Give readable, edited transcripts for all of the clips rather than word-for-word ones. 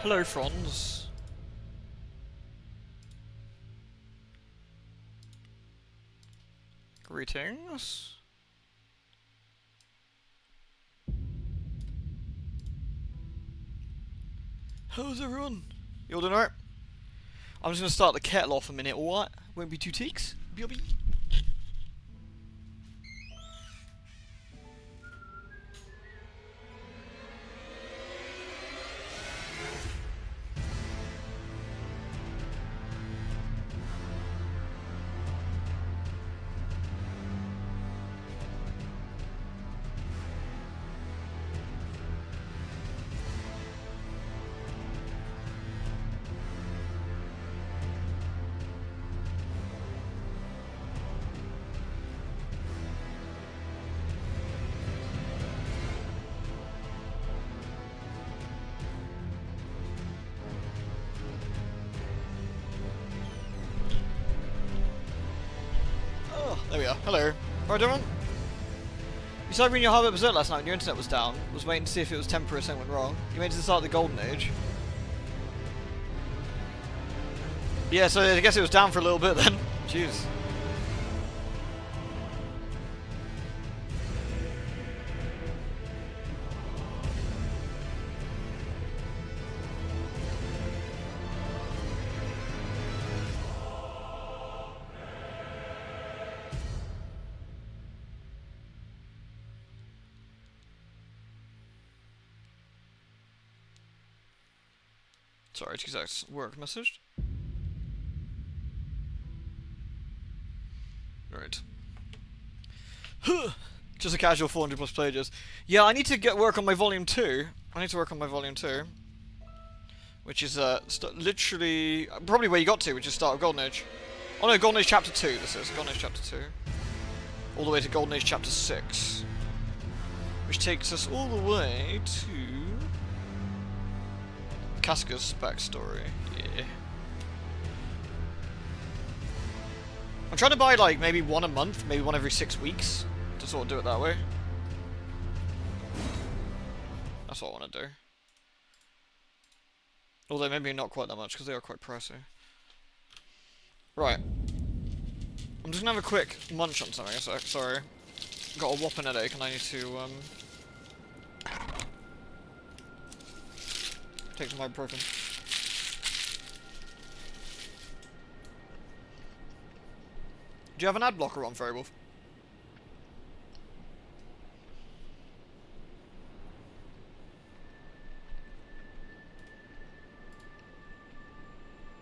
Hello, Franz. Greetings. How's everyone? You all doing alright? I'm just gonna start the kettle off a minute, alright? Won't be 2 ticks. BRB. There we are. Hello. Alright, everyone? You started reading your Harvard Berserk last night when your internet was down. Was waiting to see if it was temporary or something went wrong. You made it to the start of the Golden Age. Yeah, so I guess it was down for a little bit then. Jeez. Sorry, it's exact work message. Right. Just a casual 400 plus pages. Yeah, I need to work on my volume 2. Which is literally probably where you got to, which is start of Golden Age. Oh no, Golden Age Chapter 2 this is. Golden Age Chapter 2. All the way to Golden Age Chapter 6. Which takes us all the way to Casca's backstory. Yeah. I'm trying to buy like maybe one a month, maybe one every 6 weeks, to sort of do it that way. That's what I want to do. Although maybe not quite that much, because they are quite pricey. Right. I'm just gonna have a quick munch on something a sec, sorry. Got a whopping headache and I need to, take some ibuprofen. Do you have an ad blocker on, Fairy Wolf?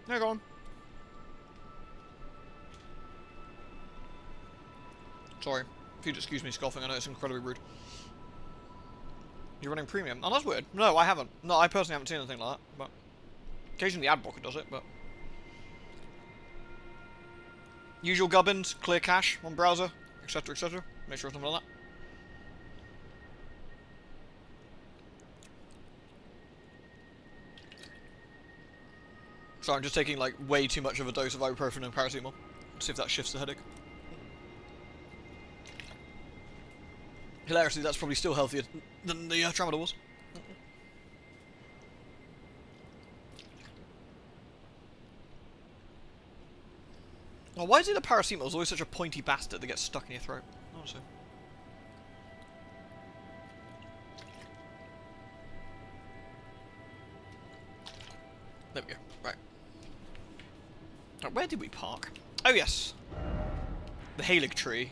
No, go on. Sorry. If you'd excuse me scoffing, I know it's incredibly rude. You're running premium? Oh, that's weird. No, I haven't. No, I personally haven't seen anything like that, but occasionally the ad blocker does it, but usual gubbins, clear cache on browser, etc, etc. Make sure it's something like that. Sorry, I'm just taking like way too much of a dose of ibuprofen and paracetamol. See if that shifts the headache. Hilariously, that's probably still healthier than the tramadol was. Oh, why is it the paracetamol is always such a pointy bastard that gets stuck in your throat? Honestly. There we go. Right. Now, where did we park? Oh yes. The Halig tree.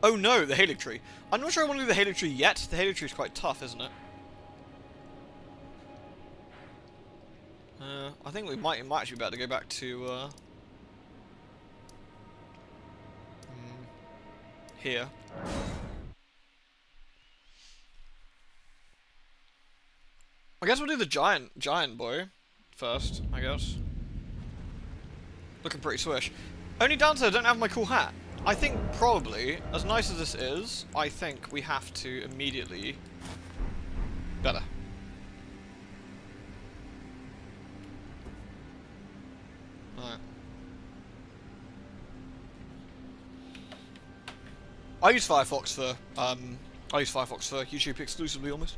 Oh no, the Halig tree. I'm not sure I want to do the Halig tree yet. The Halig tree is quite tough, isn't it? I think it might actually be better to go back to here. I guess we'll do the giant boy first, I guess. Looking pretty swish. Only downside, I don't have my cool hat. I think probably, as nice as this is, I think we have to immediately... Better. Alright. I use Firefox for YouTube exclusively almost.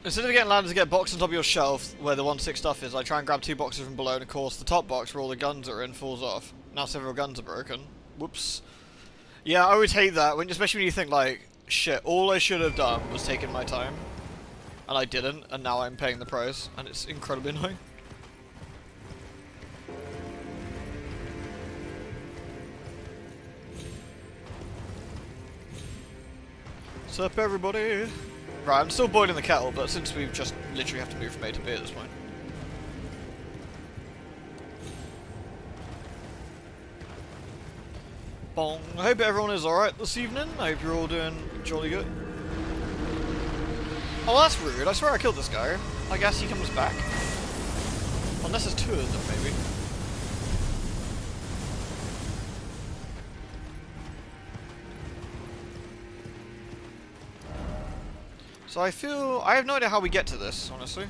Instead of getting landed to get a box on top of your shelf where the 1-6 stuff is, I try and grab 2 boxes from below, and of course the top box where all the guns are in falls off. Now several guns are broken. Whoops. Yeah, I always hate that, especially when you think like, shit, all I should have done was taken my time. And I didn't, and now I'm paying the price, and it's incredibly annoying. What's up, everybody? Right, I'm still boiling the kettle, but since we just literally have to move from A to B at this point. Bong. I hope everyone is alright this evening. I hope you're all doing jolly good. Oh, that's rude. I swear I killed this guy. I guess he comes back. Unless there's 2 of them, maybe. So I have no idea how we get to this, honestly.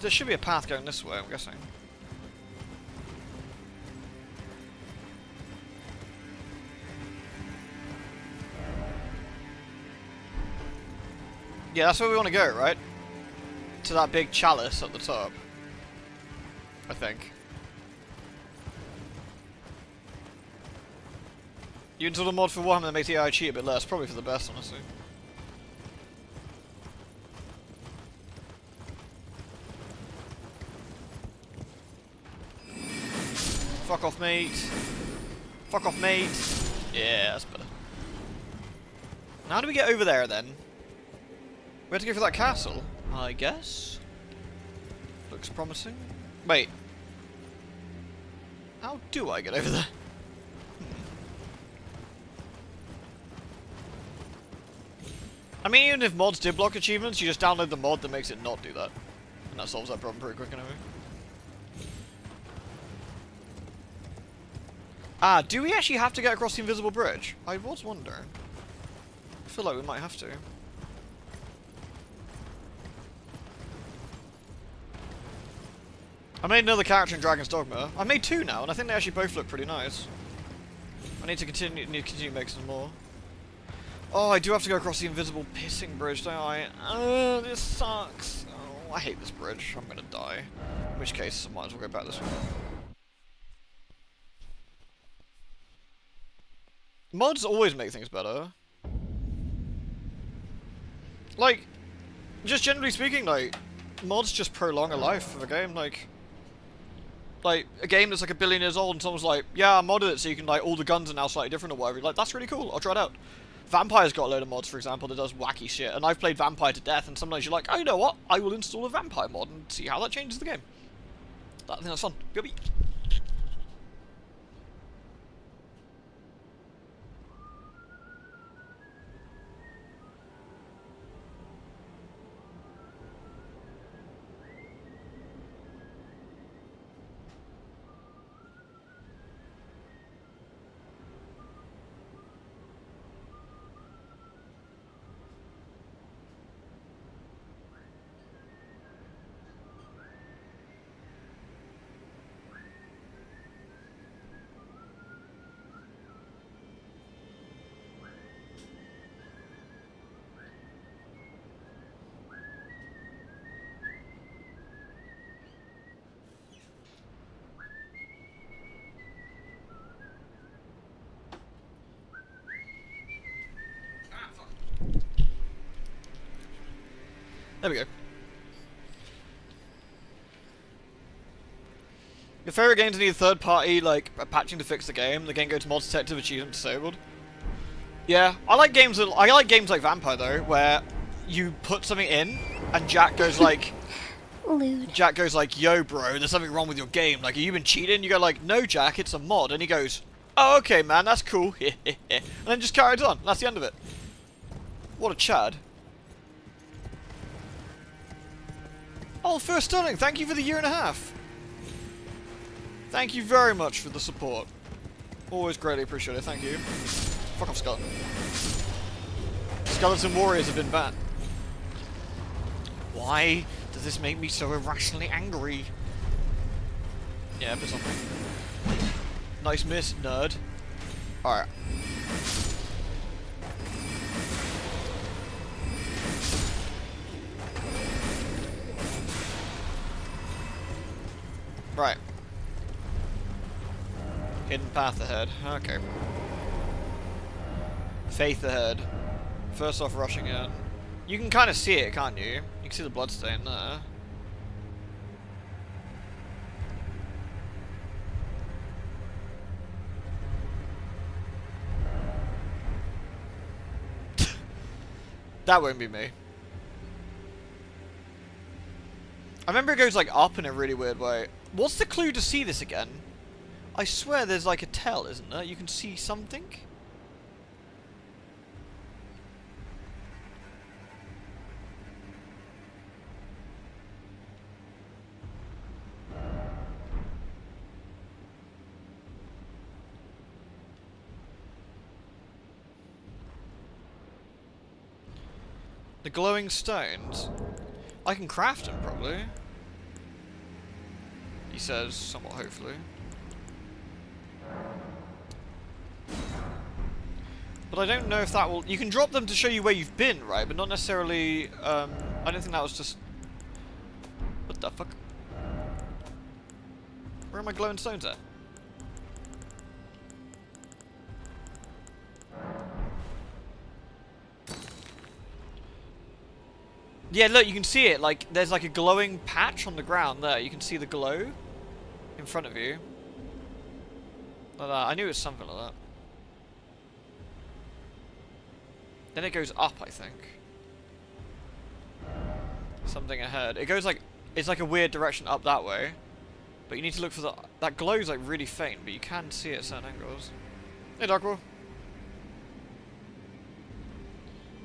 There should be a path going this way, I'm guessing. Yeah, that's where we want to go, right? To that big chalice at the top. I think. You installed a mod for Warhammer that makes the AI cheat a bit less, probably for the best, honestly. Fuck off, mate. Fuck off, mate. Yeah, that's better. Now how do we get over there, then? We have to go for that castle, I guess. Looks promising. Wait. How do I get over there? I mean, even if mods did block achievements, you just download the mod that makes it not do that. And that solves that problem pretty quick anyway. Ah, do we actually have to get across the invisible bridge? I was wondering. I feel like we might have to. I made another character in Dragon's Dogma. I made 2 now, and I think they actually both look pretty nice. I need to continue making some more. Oh, I do have to go across the invisible pissing bridge, don't I? Oh, this sucks. Oh, I hate this bridge. I'm gonna die. In which case, I might as well go back this way. Mods always make things better. Like, just generally speaking, like, mods just prolong a life of a game, like a game that's like 1 billion years old and someone's like, yeah, I modded it so you can, like, all the guns are now slightly different or whatever. You're like, that's really cool, I'll try it out. Vampire's got a load of mods, for example, that does wacky shit, and I've played Vampire to death, and sometimes you're like, oh, you know what, I will install a Vampire mod and see how that changes the game. I think that's fun. Goobie. There we go. Your favourite games need third party, like, patching to fix the game. The game goes to mod detective, achievement disabled. Yeah, I like games like Vampire though, where you put something in and Jack goes like Lewd. Jack goes like, yo bro, there's something wrong with your game, like, have you been cheating? You go like, no Jack, it's a mod, and he goes, oh okay man, that's cool. And then just carries on. That's the end of it. What a Chad. Oh, First Sterling, thank you for the 1.5 years. Thank you very much for the support. Always greatly appreciated, thank you. Fuck off, Skeleton. Skeleton Warriors have been banned. Why does this make me so irrationally angry? Yeah, piss off me. Nice miss, nerd. Alright. Right. Hidden path ahead. Okay. Faith ahead. First off, rushing in. You can kind of see it, can't you? You can see the bloodstain there. That won't be me. I remember it goes like up in a really weird way. What's the clue to see this again? I swear there's like a tell, isn't there? You can see something? The glowing stones. I can craft them, probably. He says, somewhat hopefully. But I don't know if that will... You can drop them to show you where you've been, right? But not necessarily... I don't think that was just... What the fuck? Where are my glowing stones at? Yeah, look, you can see it. Like, there's like a glowing patch on the ground there. You can see the glow in front of you. Like that. I knew it was something like that. Then it goes up, I think. Something ahead. It goes like... It's like a weird direction up that way. But you need to look for the... That glow's like really faint, but you can see it at certain angles. Hey, Darkwall.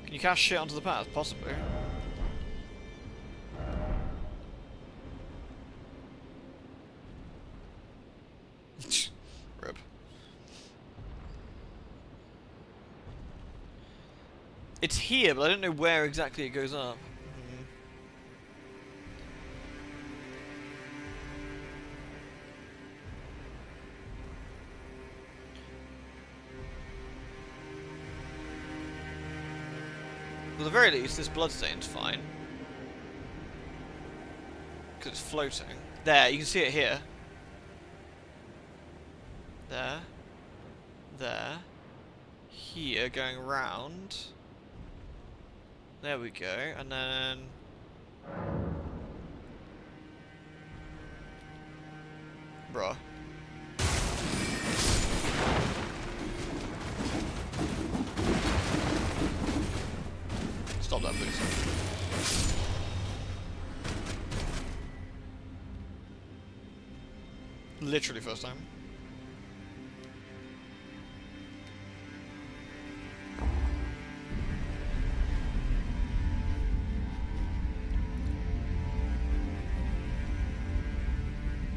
Can you cast shit onto the path? Possibly. Rip. It's here, but I don't know where exactly it goes up. At the very least, this bloodstain's fine. Because it's floating. There, you can see it here. There. There. Here, going round. There we go, and then... Bruh. Stop that, please. Literally first time.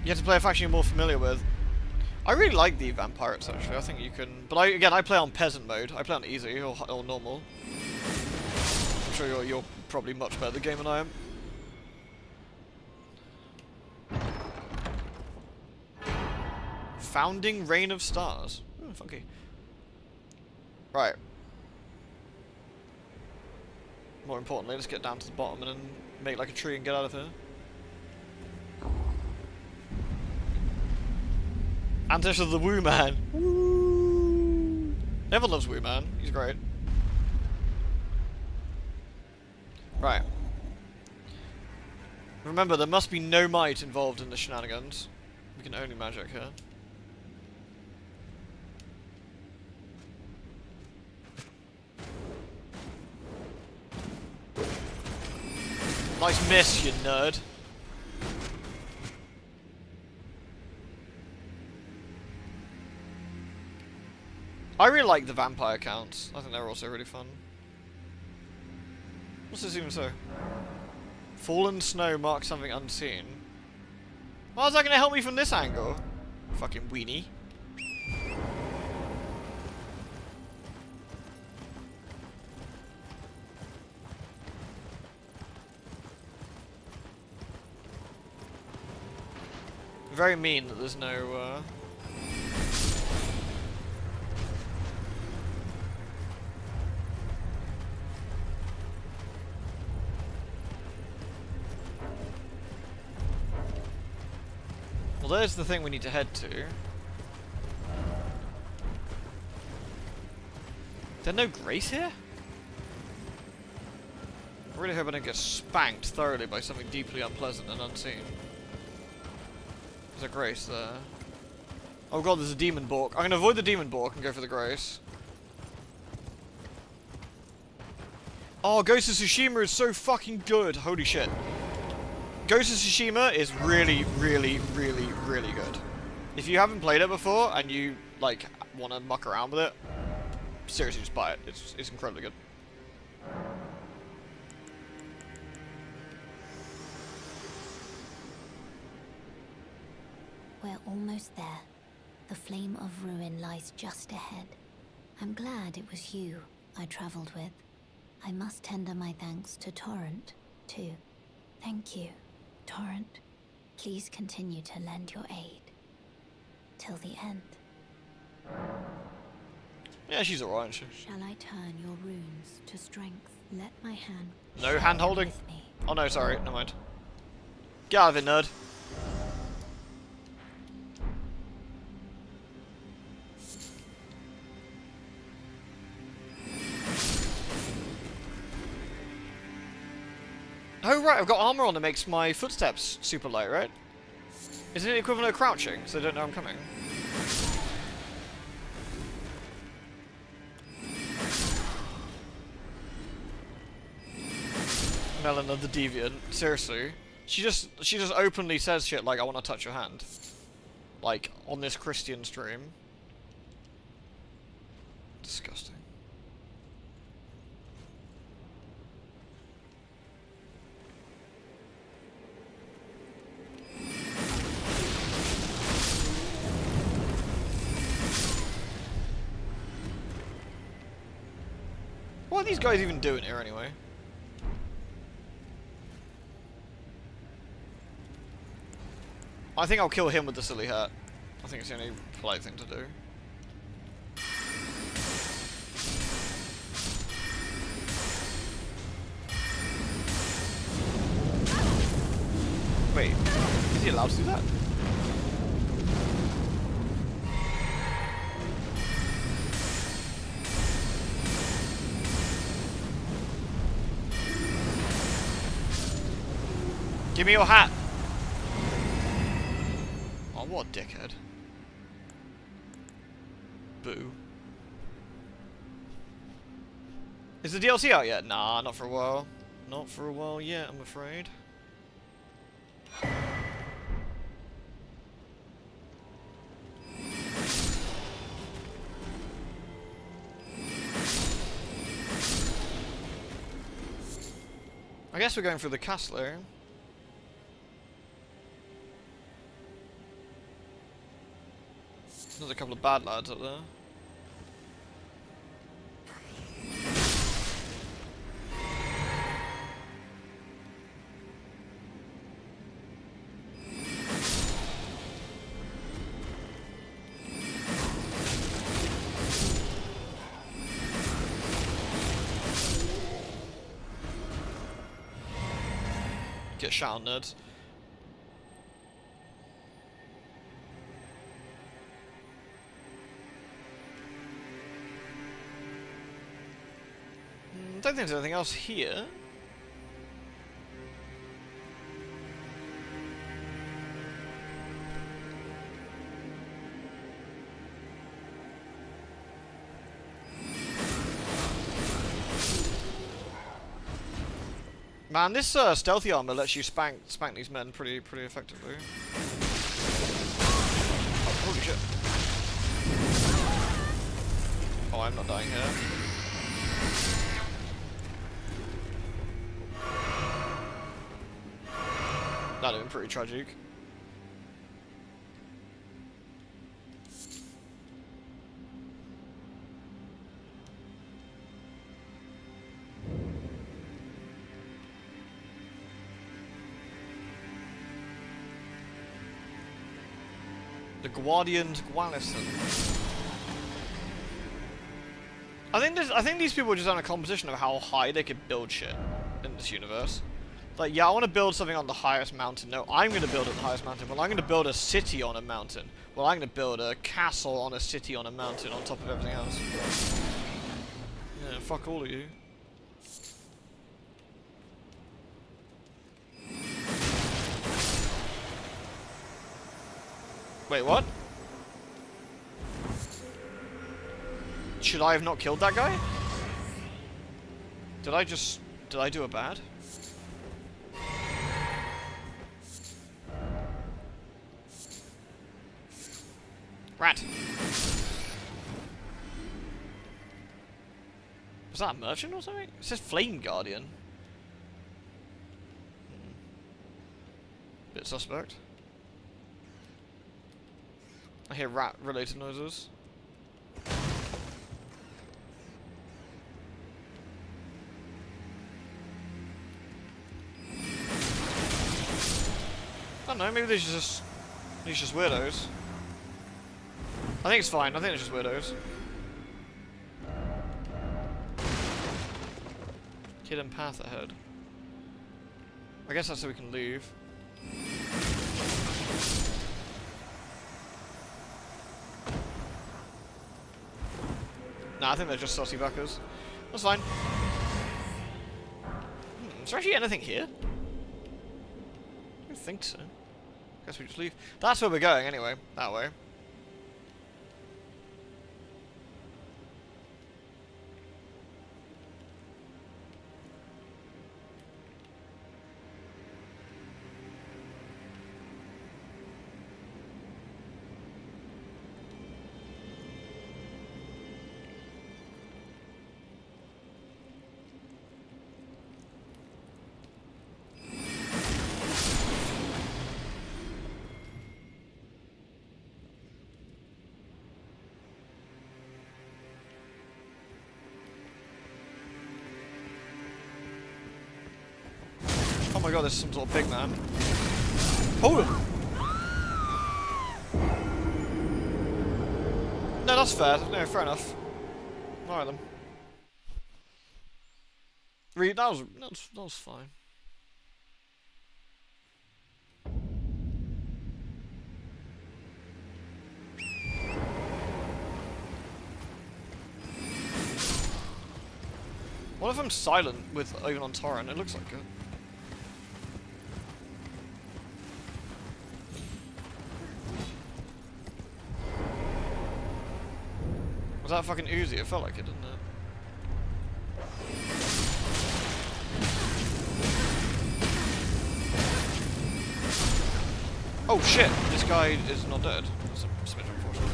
You have to play a faction you're more familiar with. I really like the vampires actually. I think you can, but I play on peasant mode. I play on easy or normal. I'm sure you're probably much better at the game than I am. Founding Reign of Stars. Ooh, funky. Right. More importantly, let's get down to the bottom and then make like a tree and get out of here. Antish of the Woo Man. Woo. Everyone loves Woo Man. He's great. Right. Remember, there must be no might involved in the shenanigans. We can only magic here. Nice miss, you nerd. I really like the vampire counts. I think they're also really fun. What's this even say? Fallen snow marks something unseen. How's that going to help me from this angle? Fucking weenie. Very mean that there's no, Well, there's the thing we need to head to. Is there no grace here? I really hope I don't get spanked thoroughly by something deeply unpleasant and unseen. There's a grace there. Oh god, there's a demon bork. I'm gonna avoid the demon bork and go for the grace. Oh, Ghost of Tsushima is so fucking good. Holy shit. Ghost of Tsushima is really, really, really, really good. If you haven't played it before and you, like, want to muck around with it, seriously, just buy it. It's incredibly good. We're almost there. The flame of ruin lies just ahead. I'm glad it was you I traveled with. I must tender my thanks to Torrent, too. Thank you, Torrent. Please continue to lend your aid. Till the end. Yeah, she's alright. Shall I turn your runes to strength? Let my hand... No hand holding? Oh no, sorry, never mind. Get out of it, nerd. Oh right, I've got armor on that makes my footsteps super light, right? Isn't it equivalent of crouching, so they don't know I'm coming? Melina the Deviant, seriously. She just openly says shit like, I want to touch your hand. Like, on this Christian stream. Disgusting. What are these guys even doing here anyway? I think I'll kill him with the silly hat. I think it's the only polite thing to do. Wait, is he allowed to do that? Give me your hat! Oh, what a dickhead. Boo. Is the DLC out yet? Nah, not for a while. Not for a while yet, I'm afraid. I guess we're going through the castle area. There's a couple of bad lads up there. Get shot on, nerds. Don't think there's anything else here. Man, this stealthy armor lets you spank these men pretty effectively. Oh, holy shit! Oh, I'm not dying here. That'd have been pretty tragic. The Guardian's Guarnison. I think these people are just on a competition of how high they could build shit in this universe. Like, yeah, I want to build something on the highest mountain. No, I'm going to build it on the highest mountain. Well, I'm going to build a city on a mountain. Well, I'm going to build a castle on a city on a mountain on top of everything else. Yeah, fuck all of you. Wait, what? Should I have not killed that guy? Did I do a bad? Rat. Was that a merchant or something? It says Flame Guardian. Bit suspect. I hear rat-related noises. I don't know, maybe these are just weirdos. I think it's fine, I think it's just weirdos. Hidden path ahead. I guess that's so we can leave. Nah, I think they're just saucy backers. That's fine. Is there actually anything here? I don't think so. Guess we just leave. That's where we're going anyway. That way. Oh my god, there's some sort of big man. Hold him! No, that's fair. No, fair enough. Alright then. That was fine. What if I'm silent with even on torrent? It looks like it. Was that fucking Uzi? It felt like it, didn't it? Oh shit! This guy is not dead. That's a smidge unfortunate.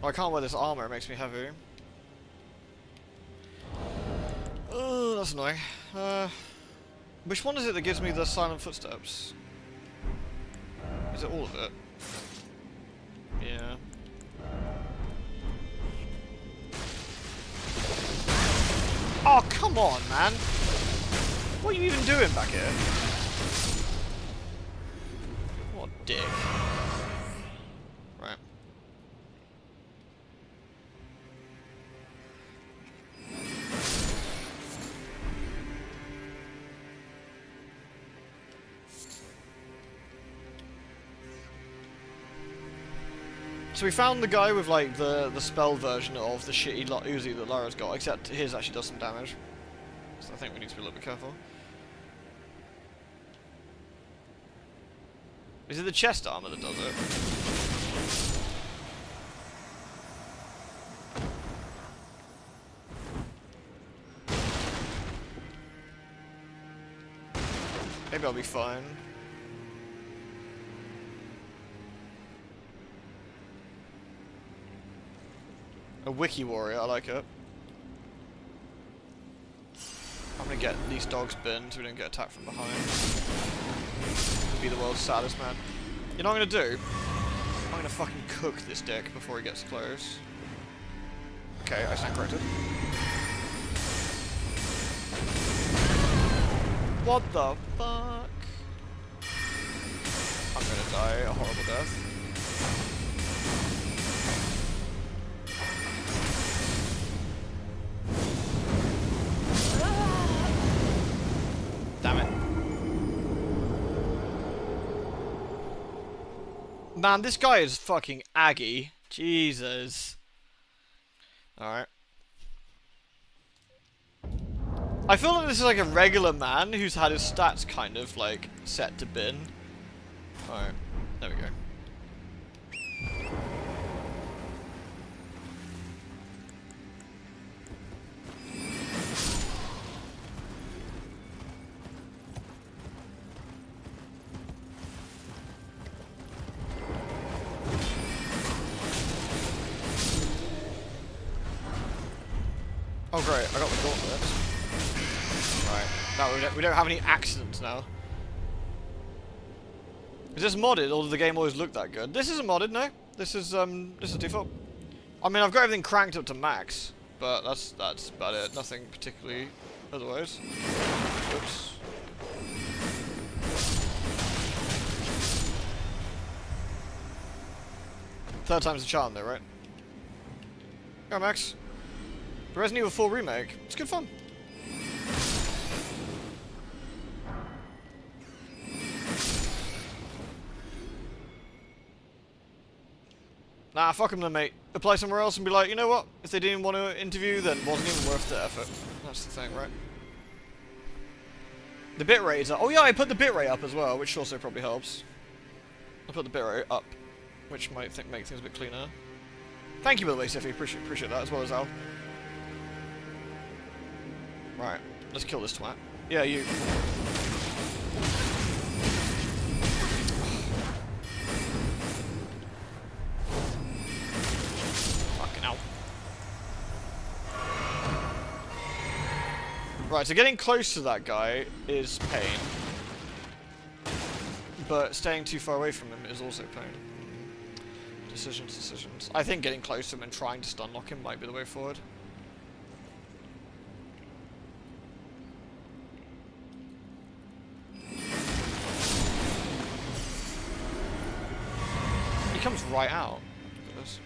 Oh, I can't wear this armor, it makes me heavy. Oh, that's annoying. Which one is it that gives me the silent footsteps? Is it all of it? Yeah. Oh, come on, man! What are you even doing back here? What a dick. Right. So we found the guy with like the spell version of the shitty Uzi that Lara's got, except his actually does some damage. So I think we need to be a little bit careful. Is it the chest armor that does it? Maybe I'll be fine. A wiki warrior, I like it. I'm gonna get these dogs binned so we don't get attacked from behind. Be the world's saddest man. You know what I'm gonna do? I'm gonna fucking cook this dick before he gets close. Okay, I stand corrected. What the fuck? I'm gonna die a horrible death. Man, this guy is fucking aggy. Jesus. Alright. I feel like this is like a regular man who's had his stats kind of like set to bin. Alright. There we go. Oh great, I got the gauntlet. Right, now we don't have any accidents now. Is this modded, or does the game always look that good? This isn't modded, no. This is default. I mean, I've got everything cranked up to max, but that's about it. Nothing particularly otherwise. Oops. Third time's the charm, though, right? Go, Max. The Resident Evil 4 remake. It's good fun. Nah, fuck them then, mate. Apply somewhere else and be like, you know what? If they didn't want to interview, then it wasn't even worth the effort. That's the thing, right? The bitrate is up. Oh yeah, I put the bitrate up as well, which also probably helps. I put the bitrate up, which might make things a bit cleaner. Thank you, by the way, Siffy. Appreciate that, as well as Al. Right, let's kill this twat. Yeah, you. Fucking hell. Right, so getting close to that guy is pain. But staying too far away from him is also pain. Decisions. I think getting close to him and trying to stun lock him might be the way forward. He comes right out. Look at this.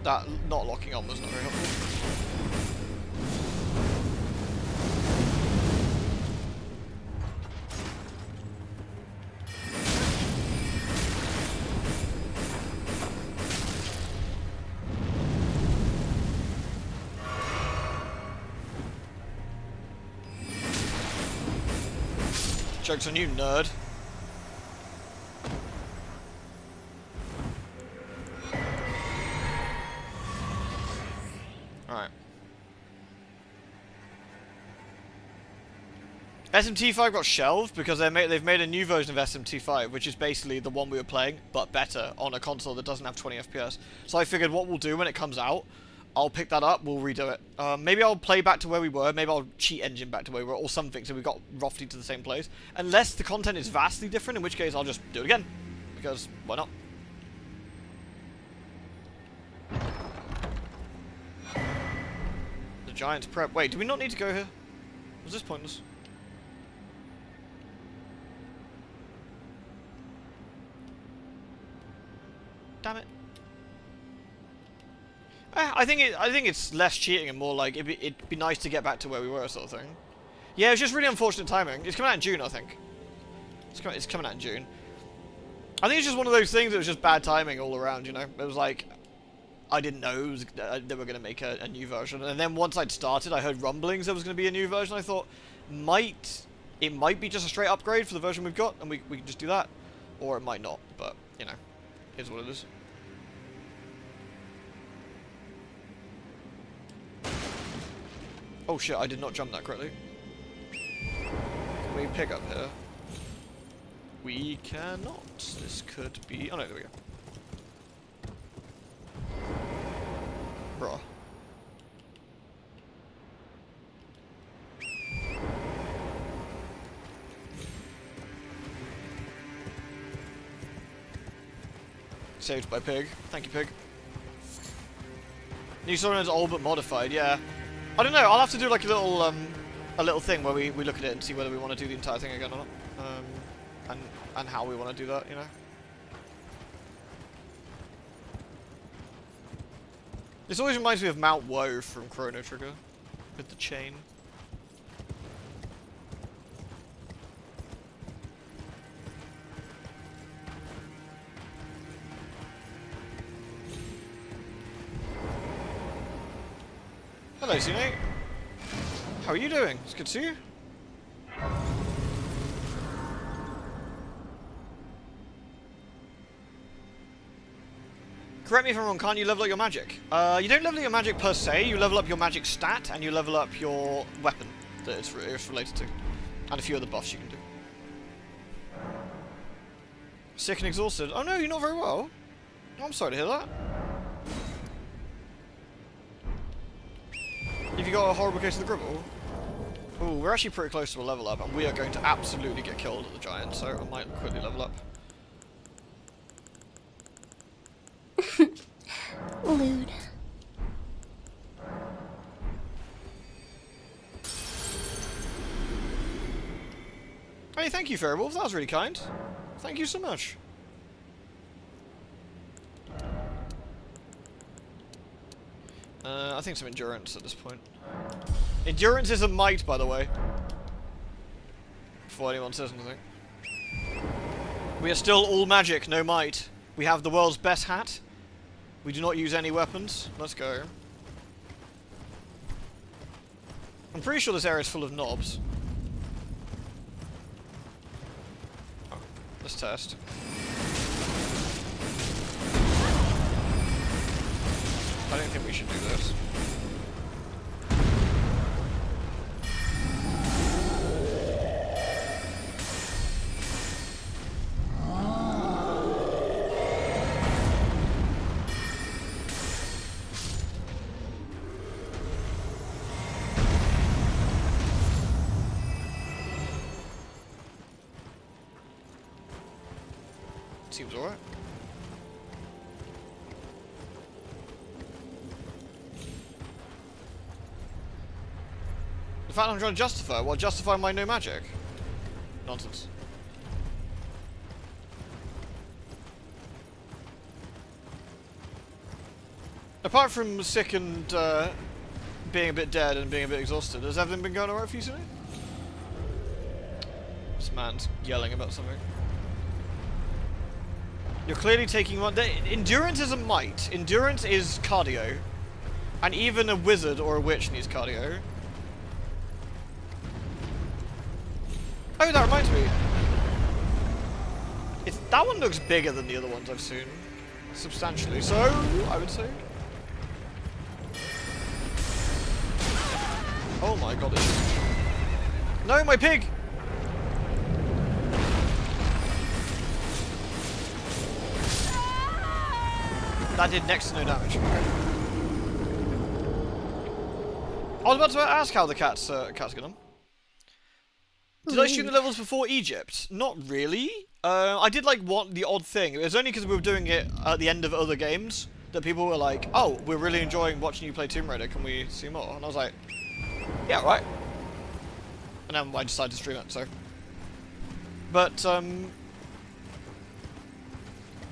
That not locking on was not very helpful. Joke's on you, nerd. Alright. SMT5 got shelved because they've made a new version of SMT5, which is basically the one we were playing, but better, on a console that doesn't have 20 FPS. So I figured what we'll do when it comes out, I'll pick that up, we'll redo it. Maybe I'll play back to where we were, maybe I'll cheat engine back to where we were, or something, so we got roughly to the same place. Unless the content is vastly different, in which case I'll just do it again. Because, why not? The Giants prep. Wait, do we not need to go here? Was this pointless? Damn it. I think it's less cheating and more like it'd be nice to get back to where we were, sort of thing. Yeah, it's just really unfortunate timing. It's coming out in June, I think. It's coming out in June. I think it's just one of those things that was just bad timing all around, you know? It was like, I didn't know they were going to make a new version. And then once I'd started, I heard rumblings there was going to be a new version. I thought, it might be just a straight upgrade for the version we've got, and we can just do that. Or it might not, but, you know, here's what it is. Oh shit, I did not jump that correctly. Can we pick up here? We cannot. This could be... Oh no, there we go. Bruh. Saved by Pig. Thank you, Pig. New storyline is all but modified, yeah. I don't know, I'll have to do like a little thing where we look at it and see whether we want to do the entire thing again or not. And and how we want to do that, you know? This always reminds me of Mount Woe from Chrono Trigger, with the chain. Hello, snek. How are you doing? It's good to see you. Correct me if I'm wrong, can't you level up your magic? You don't level up your magic per se, you level up your magic stat, and you level up your weapon that it's related to. And a few other buffs you can do. Sick and exhausted. Oh no, you're not very well. Oh, I'm sorry to hear that. Have you got a horrible case of the gribble? Ooh, we're actually pretty close to a level up, and we are going to absolutely get killed at the giant, so I might quickly level up. Lewd. Hey, thank you, Fairy Wolf. That was really kind. Thank you so much. I think some endurance at this point. Endurance is a might, by the way. Before anyone says anything. We are still all magic, no might. We have the world's best hat. We do not use any weapons. Let's go. I'm pretty sure this area is full of knobs. Oh, let's test. I don't think we should do this. Seems alright. The fact I'm trying to justify, well, justify my no magic. Nonsense. Apart from sick and being a bit dead and being a bit exhausted, has everything been going alright for you today? This man's yelling about something. You're clearly taking one. Endurance is a might. Endurance is cardio. And even a wizard or a witch needs cardio. Oh, that reminds me. That one looks bigger than the other ones I've seen. Substantially. So, I would say. Oh my god. No, my pig! That did next to no damage. Okay. I was about to ask how the cat's get on. Did I shoot the levels before Egypt? Not really. I did like the odd thing. It was only because we were doing it at the end of other games that people were like, "Oh, we're really enjoying watching you play Tomb Raider. Can we see more?" And I was like, "Yeah, right." And then I decided to stream it. So, but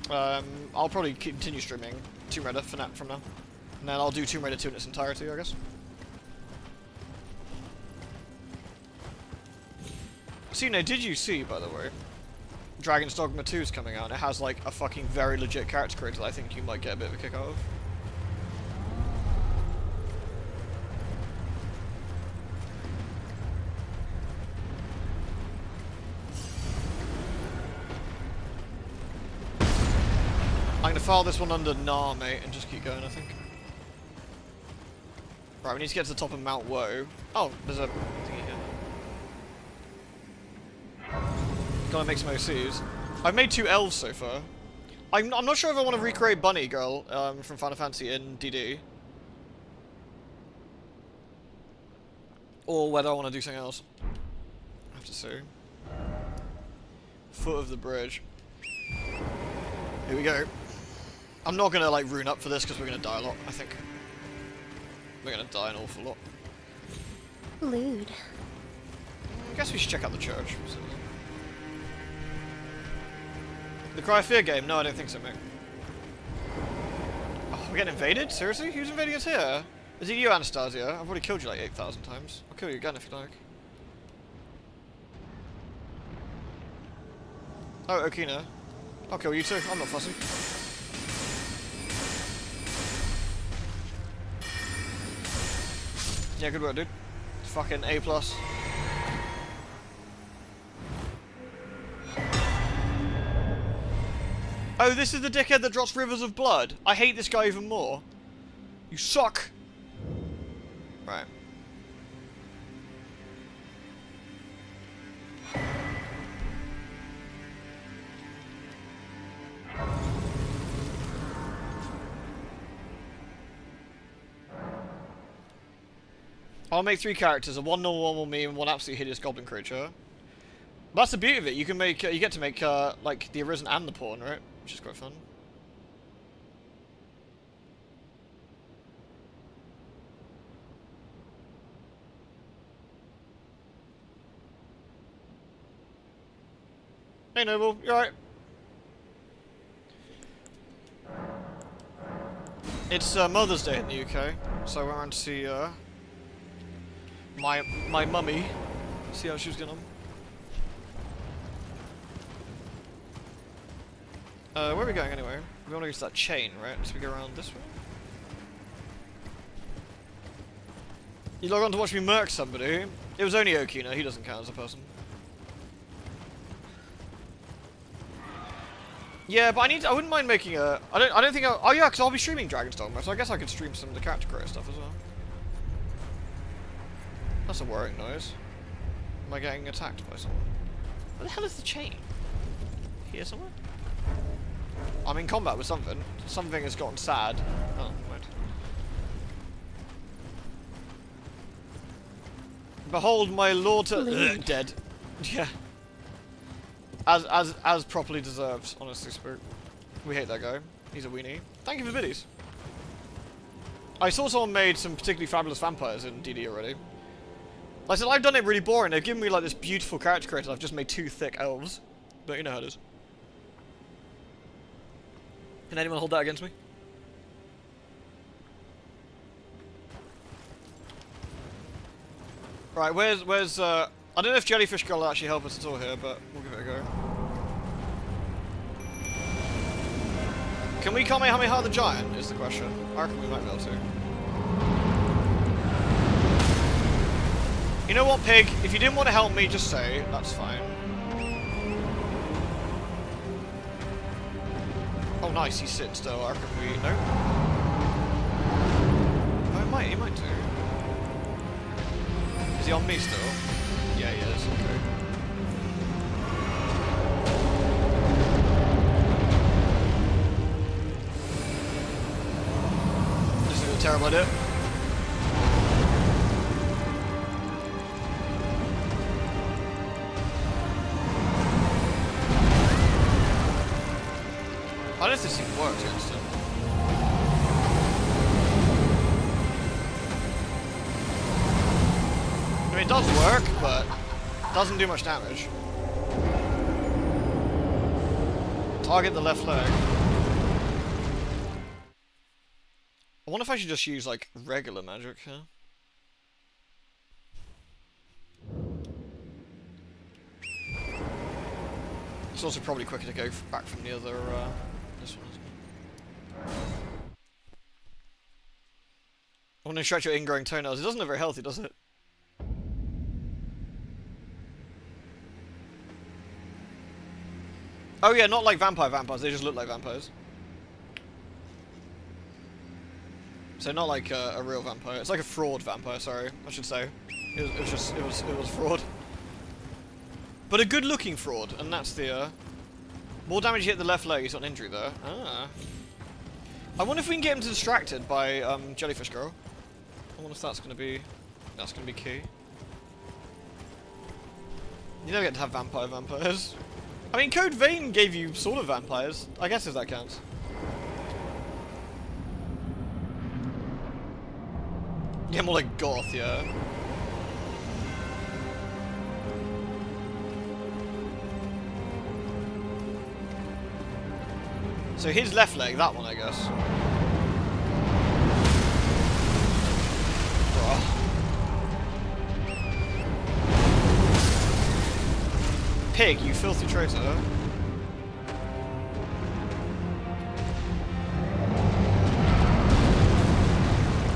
I'll probably continue streaming Tomb Raider from now. And then I'll do Tomb Raider 2 in its entirety, I guess. So, did you see, by the way, Dragon's Dogma 2 is coming out, and it has, like, a fucking very legit character creator that I think you might get a bit of a kick out of. I'm gonna file this one under nah, mate, and just keep going, I think. Right, we need to get to the top of Mount Woe. Oh, there's a thingy here. Gotta make some OCs. I've made 2 elves so far. I'm not sure if I want to recreate Bunny Girl from Final Fantasy in DD. Or whether I want to do something else. I have to see. Foot of the bridge. Here we go. I'm not gonna like rune up for this because we're gonna die a lot, I think. We're gonna die an awful lot. Lewd. I guess we should check out the church. The Cry of Fear game? No, I don't think so, mate. Oh, we're getting invaded? Seriously? Who's invading us here? Is it you, Anastasia? I've already killed you like 8,000 times. I'll kill you again if you like. Oh, Okina. I'll kill you too. I'm not fussy. Yeah, good work, dude. Fucking A+. Oh, this is the dickhead that drops rivers of blood. I hate this guy even more. You suck. Right. I'll make 3 characters, a one normal me and one absolutely hideous goblin creature. That's the beauty of it. You can make, you get to make like the Arisen and the Pawn, right? Which is quite fun. Hey Noble, you alright? It's Mother's Day in the UK, so I went to see my mummy, see how she was getting on. Where are we going anyway? We want to use that chain, right? So we go around this way. You log on to watch me murk somebody. It was only Okina, he doesn't count as a person. Yeah, but I wouldn't mind making a... I don't think oh yeah, because I'll be streaming Dragon's Dogma, so I guess I could stream some of the character creator stuff as well. That's a worrying noise. Am I getting attacked by someone? Where the hell is the chain? Here somewhere? I'm in combat with something. Something has gotten sad. Oh, right. Behold my lord to dead. Yeah. As properly deserved, honestly spoke. We hate that guy. He's a weenie. Thank you for the biddies. I saw someone made some particularly fabulous vampires in DD already. Like I said, I've done it really boring. They've given me like this beautiful character creator. I've just made 2 thick elves. But you know how it is. Can anyone hold that against me? Right, where's I don't know if Jellyfish Girl will actually help us at all here, but we'll give it a go. Can we Kamehameha the Giant, is the question. I reckon we might be able to. You know what, Pig? If you didn't want to help me, just say. That's fine. Oh, nice, he's sitting still. I reckon we... No? Oh, he might do. Is he on me still? Yeah, he is. Okay. This is a terrible idea. I don't know if this thing works against him. I mean, it does work, but it doesn't do much damage. Target the left leg. I wonder if I should just use, like, regular magic here. It's also probably quicker to go back from the other, this one. I want to stretch your ingrowing toenails. It doesn't look very healthy, does it? Oh yeah, not like vampires, they just look like vampires. So not like a real vampire. It's like a fraud vampire, sorry, I should say. It was fraud. But a good-looking fraud, and that's the, more damage you hit the left leg, he's got an injury there. Ah. I wonder if we can get him distracted by, Jellyfish Girl. I wonder if that's gonna be key. You never get to have vampires. I mean, Code Vein gave you sort of vampires. I guess if that counts. Yeah, more like goth, yeah. So his left leg, that one, I guess. Bruh. Pig, you filthy traitor.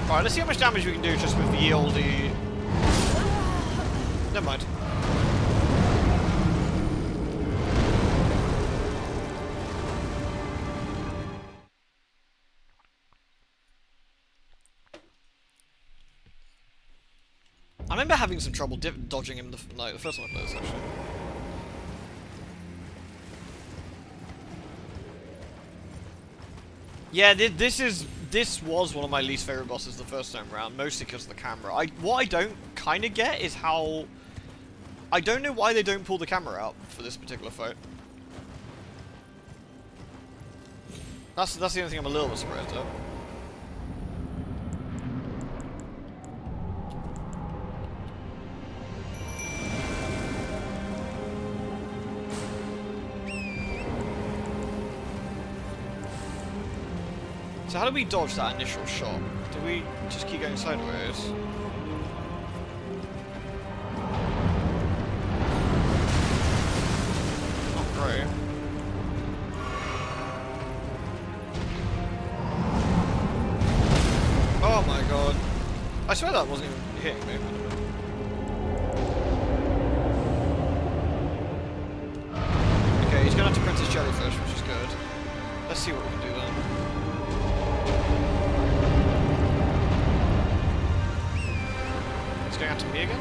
Alright, let's see how much damage we can do just with the oldie. Never mind. I remember having some trouble dodging him the first time I played this, actually. Yeah, this was one of my least favorite bosses the first time around, mostly because of the camera. What I don't kind of get is how... I don't know why they don't pull the camera out for this particular fight. That's the only thing I'm a little bit surprised at. So how do we dodge that initial shot? Do we just keep going sideways? Not great. Oh my god. I swear that wasn't even hitting me. Okay, he's gonna have to print his jellyfish, which is good. Let's see what we can do then. Going out to me again?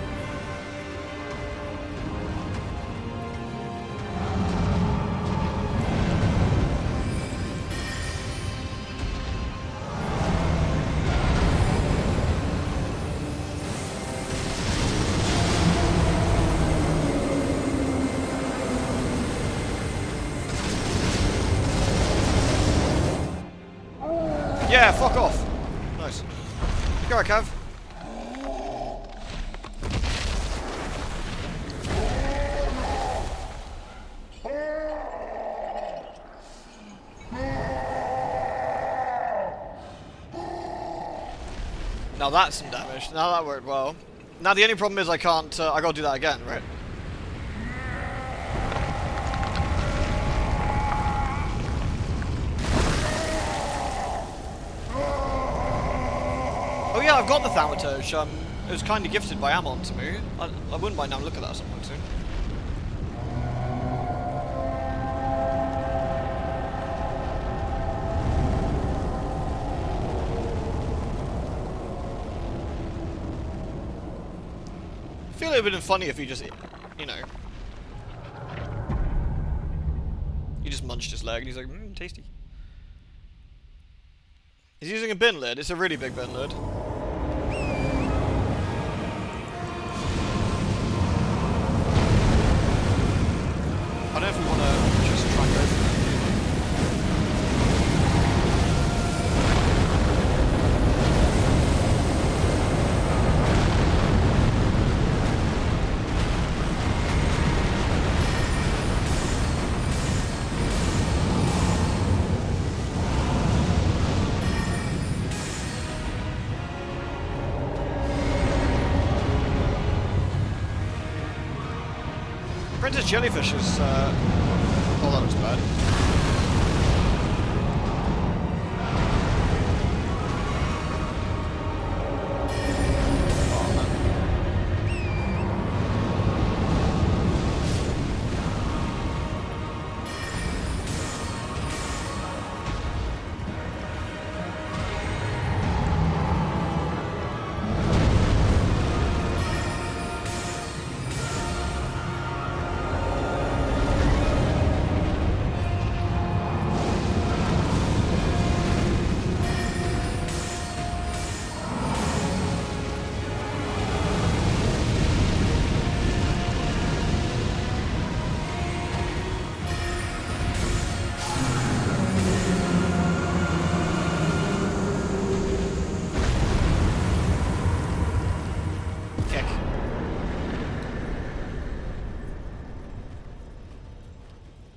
Yeah, fuck off. Nice. Go right, Cav. Now that's some damage. Now that worked well. Now the only problem is I can't, I gotta do that again, right? Oh yeah, I've got the Thaumaturge. It was kind of gifted by Amon to me. I wouldn't mind now look at that at some point soon. I feel it would have been funny if he just, you know, he just munched his leg and he's like, tasty. He's using a bin lid. It's a really big bin lid. I don't know if we want to just try and go for it. Princess Jellyfish is, oh, that looks bad. Oh, man.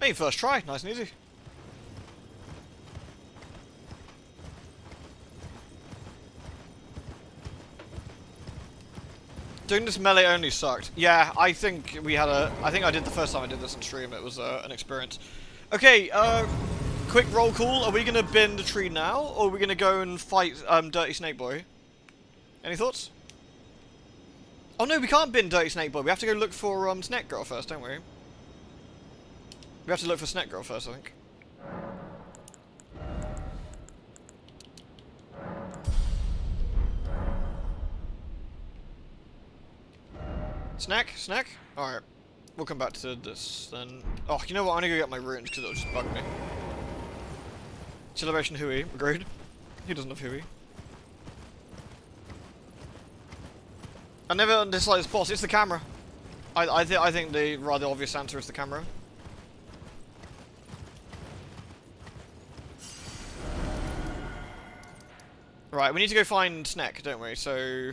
Hey, first try, nice and easy. Doing this melee only sucked. Yeah, I think we had a... I think I did the first time I did this on stream. It was an experience. Okay, quick roll call. Are we going to bin the tree now? Or are we going to go and fight Dirty Snake Boy? Any thoughts? Oh no, we can't bin Dirty Snake Boy. We have to go look for Snek Girl first, don't we? We have to look for Snek Girl first, I think. Snack? Alright. We'll come back to this then. Oh, you know what? I'm gonna go get my runes because it'll just bug me. Celebration Hui. Agreed. He doesn't have Hui. I never dislike this boss. It's the camera. I think the rather obvious answer is the camera. Right, we need to go find Snek, don't we? So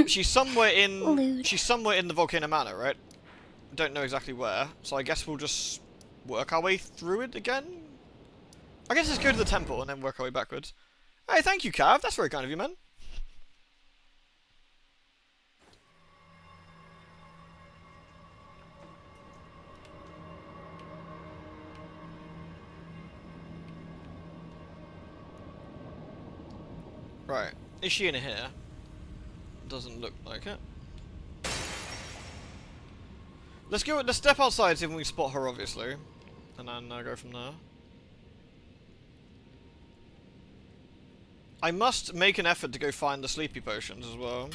she's somewhere in the Volcano Manor, right? Don't know exactly where, so I guess we'll just work our way through it again. I guess let's go to the temple and then work our way backwards. Hey, thank you, Cav. That's very kind of you, man. Right, is she in here? Doesn't look like it. Let's step outside, see if we can spot her, obviously. And then go from there. I must make an effort to go find the sleepy potions as well.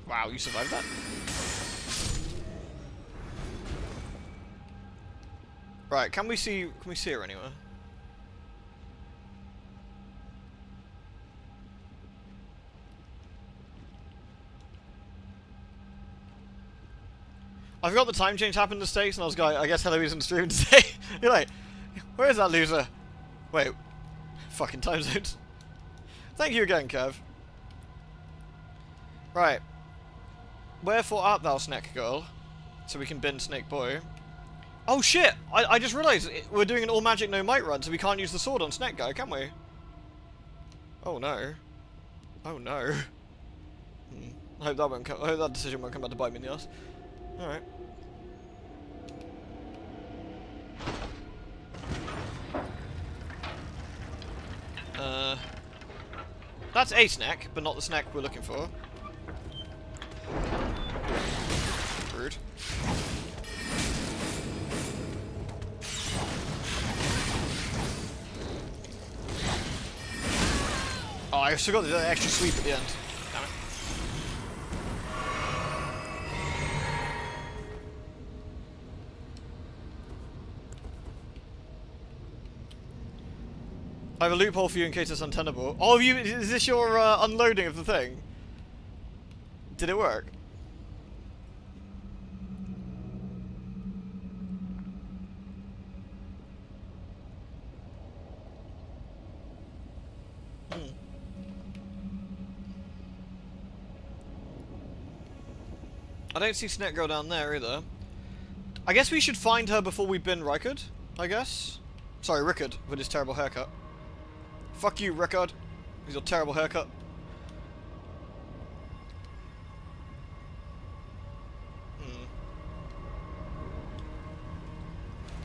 Wow, you survived that? Right, can we see her anywhere? I forgot the time change happened in the States, and I was going, I guess Heloise in the stream today. You're like, where is that loser? Wait, fucking time zones. Thank you again, Kev. Right. Wherefore art thou, Snek Girl? So we can bin Snake Boy. Oh shit! I just realised we're doing an all magic no might run, so we can't use the sword on Snek Guy, can we? Oh no. Oh no. I hope that decision won't come back to bite me in the ass. Alright. That's a Snek, but not the Snek we're looking for. Rude. Oh, I forgot the extra sweep at the end. Damn it. I have a loophole for you in case it's untenable. Oh, is this your unloading of the thing? Did it work? I don't see Snek Girl down there either. I guess we should find her before we bin Rykard, I guess? Sorry, Rickard, with his terrible haircut. Fuck you, Rickard. With your terrible haircut.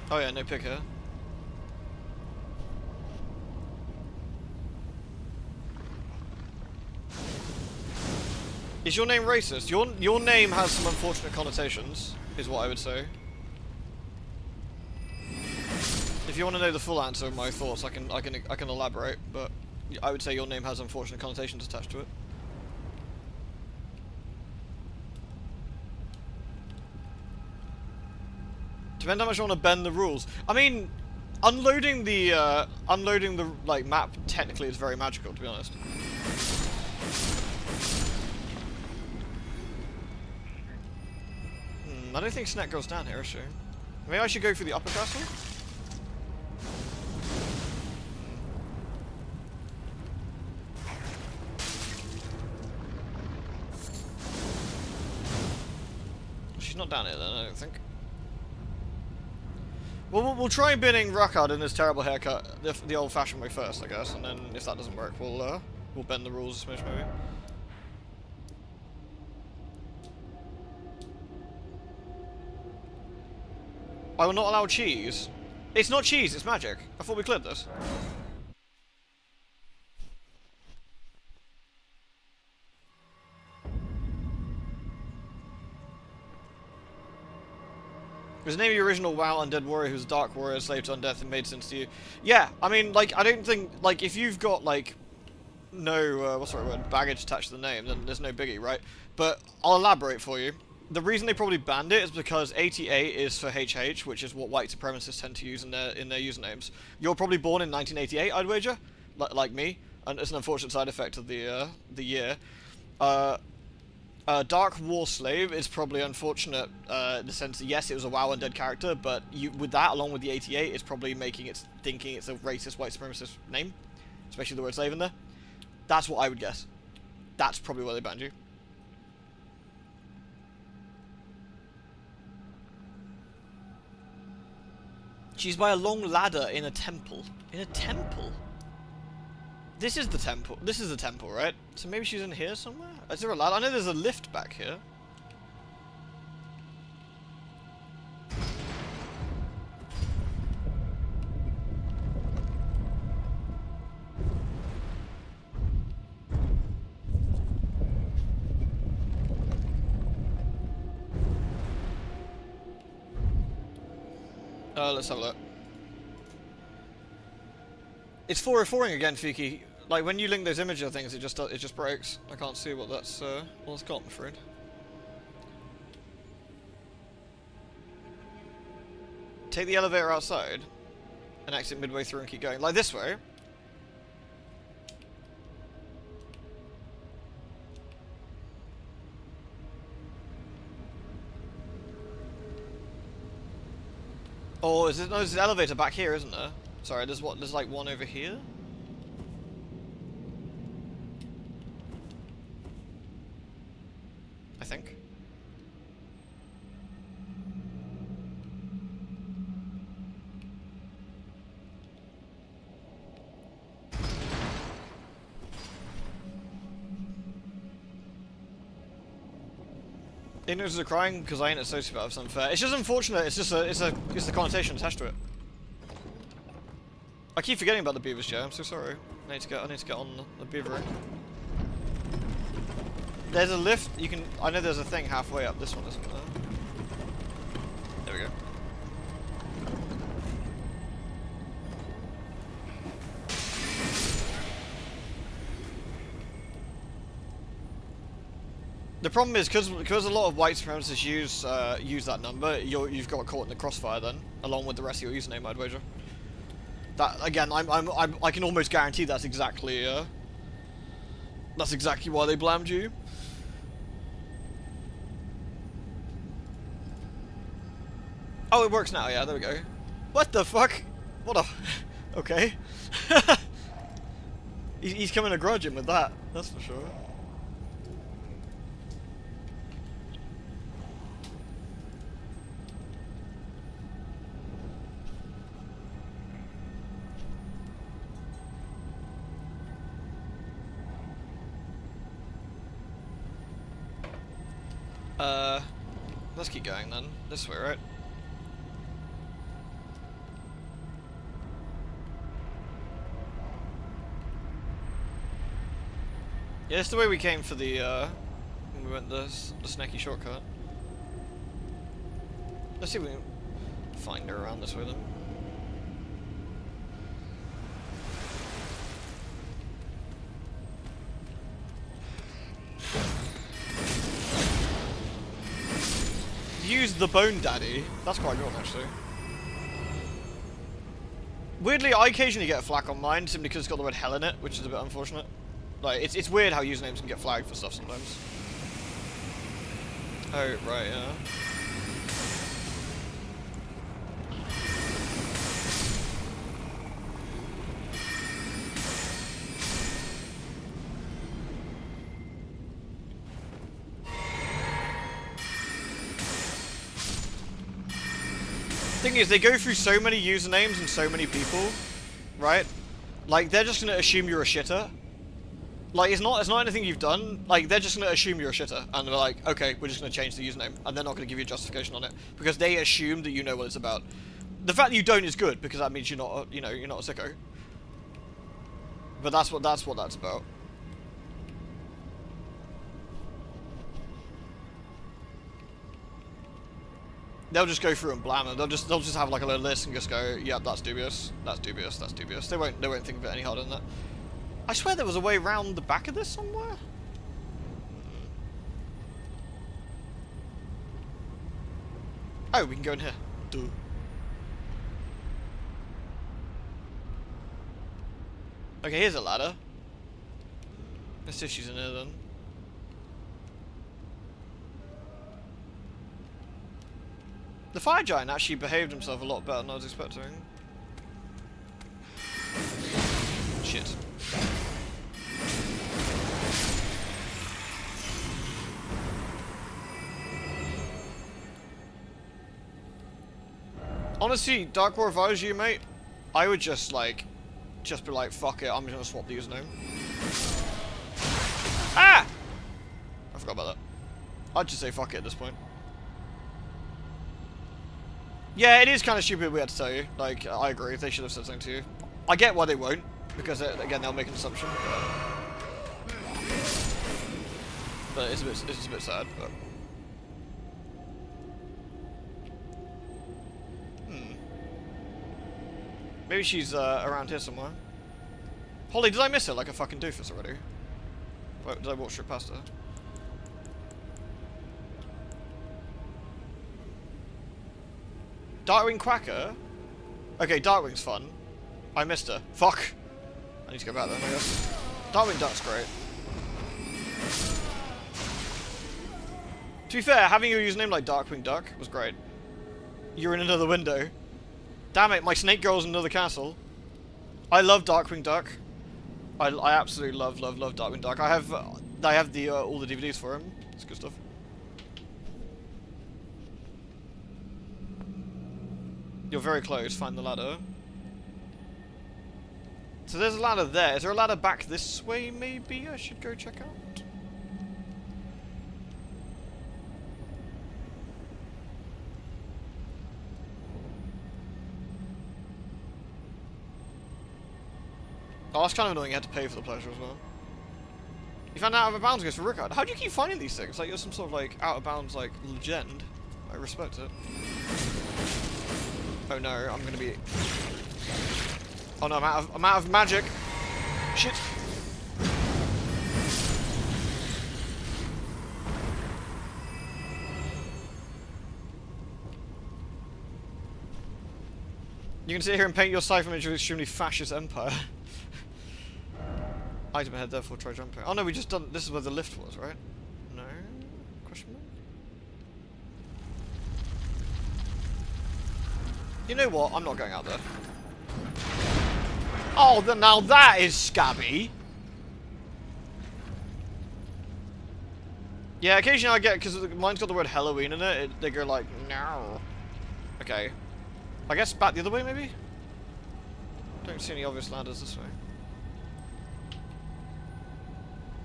Oh yeah, no pick here. Is your name racist? Your name has some unfortunate connotations, is what I would say. If you want to know the full answer of my thoughts, I can elaborate, but I would say your name has unfortunate connotations attached to it. Depends how much you want to bend the rules. I mean, unloading the like map technically is very magical, to be honest. I don't think Snek goes down here, is she? Maybe I should go for the upper castle? She's not down here then, I don't think. Well, we'll try binning Ruckard in his terrible haircut the old-fashioned way first, I guess, and then if that doesn't work, we'll bend the rules a smidge, maybe. I will not allow cheese. It's not cheese, it's magic. I thought we cleared this. It was the name of your original WoW undead warrior who's a dark warrior, slave to undeath, and made sense to you. Yeah, I mean, like, I don't think, like, if you've got, like, no, what's the right word, baggage attached to the name, then there's no biggie, right? But I'll elaborate for you. The reason they probably banned it is because ATA is for HH, which is what white supremacists tend to use in their usernames. You're probably born in 1988, I'd wager, like me, and it's an unfortunate side effect of the year. Dark War Slave is probably unfortunate in the sense that yes, it was a WoW undead character, but with that, along with the ATA, it's probably making it thinking it's a racist white supremacist name, especially the word slave in there. That's what I would guess. That's probably why they banned you. She's by a long ladder in a temple. In a temple? This is the temple. This is the temple, right? So maybe she's in here somewhere? Is there a ladder? I know there's a lift back here. Let's have a look. It's 404ing again, Fiki. Like when you link those imager things, it just breaks. I can't see what that's got, I'm afraid. Take the elevator outside and exit midway through and keep going. Like this way. Oh, is it? No, there's an elevator back here, isn't there? Sorry, there's like one over here? I think. Ignorance is crying because I ain't a sociopath. It's unfair. It's just unfortunate. It's just it's the connotation attached to it. I keep forgetting about the beavers, Joe. I'm so sorry. I need to get on the beaver. There's a lift. You can. I know there's a thing halfway up. This one isn't there. There we go. The problem is because a lot of white supremacists use that number, you've got caught in the crossfire then, along with the rest of your username, I'd wager. That again, I can almost guarantee that's exactly why they blamed you. Oh, it works now. Yeah, there we go. What the fuck? What a okay. He's coming to grudge him with that. That's for sure. Let's keep going then. This way, right? Yeah, it's the way we came for the, when we went the snacky shortcut. Let's see if we can find her around this way then. Use the Bone Daddy. That's quite good, actually. Weirdly, I occasionally get a flack on mine simply because it's got the word hell in it, which is a bit unfortunate. Like, it's weird how usernames can get flagged for stuff sometimes. Oh, right, yeah. Thing is, they go through so many usernames and so many people, right? Like, they're just gonna assume you're a shitter. Like, it's not anything you've done. Like, they're just gonna assume you're a shitter, and they're like, okay, we're just gonna change the username, and they're not gonna give you a justification on it because they assume that you know what it's about. The fact that you don't is good because that means you're not, you're not a sicko. But that's what that's about. They'll just go through and blam it. They'll just have like a little list and just go, yeah, that's dubious, that's dubious, that's dubious. They won't think of it any harder than that. I swear there was a way around the back of this somewhere. Oh, we can go in here. Duh. Okay, here's a ladder. Let's see if she's in here then. The fire giant actually behaved himself a lot better than I was expecting. Shit. Honestly, Dark War, if I was you, mate, I would just be like, fuck it, I'm just gonna swap the username. Ah! I forgot about that. I'd just say fuck it at this point. Yeah, it is kind of stupid we had to tell you. Like, I agree, they should have said something to you. I get why they won't, because, again, they'll make an assumption. But it's a bit sad, but... Maybe she's around here somewhere. Holly, did I miss her like a fucking doofus already? Did I walk straight past her? Darkwing Quacker? Okay, Darkwing's fun. I missed her. Fuck! I need to go back then, I guess. Darkwing Duck's great. To be fair, having your username like Darkwing Duck was great. You're in another window. Damn it, my snake girl's in another castle. I love Darkwing Duck. I absolutely love Darkwing Duck. I have the all the DVDs for him. It's good stuff. You're very close. Find the ladder. So there's a ladder there. Is there a ladder back this way? Maybe I should go check out. Oh, that's kind of annoying. You had to pay for the pleasure as well. You found out of bounds goes for Rickard. How do you keep finding these things? Like you're some sort of like out of bounds like legend. I respect it. Oh no, I'm gonna be. Oh no, I'm out of magic. Shit. You can sit here and paint your cipher image of an extremely fascist empire. Item ahead, therefore try jumping. Oh no, we just done. This is where the lift was, right? No? Question mark? You know what? I'm not going out there. Oh, now that is scabby. Yeah, occasionally I get, because mine's got the word Halloween in it, they go like, no. Okay. I guess back the other way, maybe? Don't see any obvious ladders this way.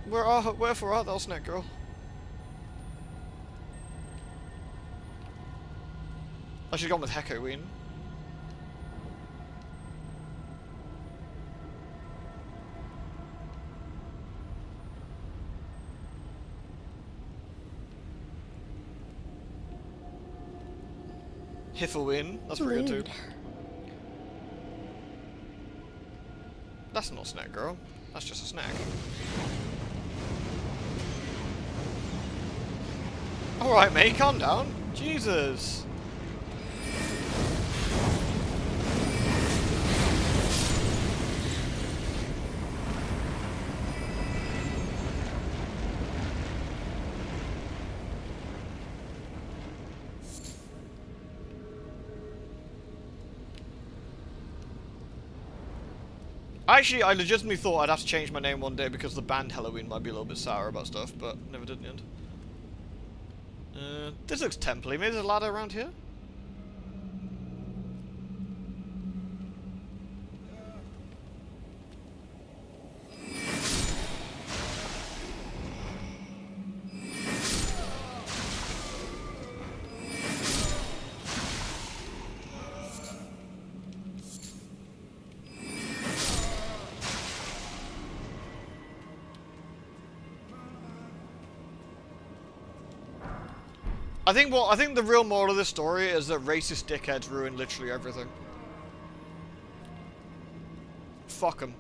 Wherefore art thou, snek girl? I should have gone with Halloween. Halloween. That's pretty good too. That's not snek girl. That's just a snack. Alright, mate, calm down. Jesus. Actually, I legitimately thought I'd have to change my name one day because the band Halloween might be a little bit sour about stuff, but never did in the end. This looks temple-y. Maybe there's a ladder around here? I think the real moral of this story is that racist dickheads ruin literally everything. Fuck them.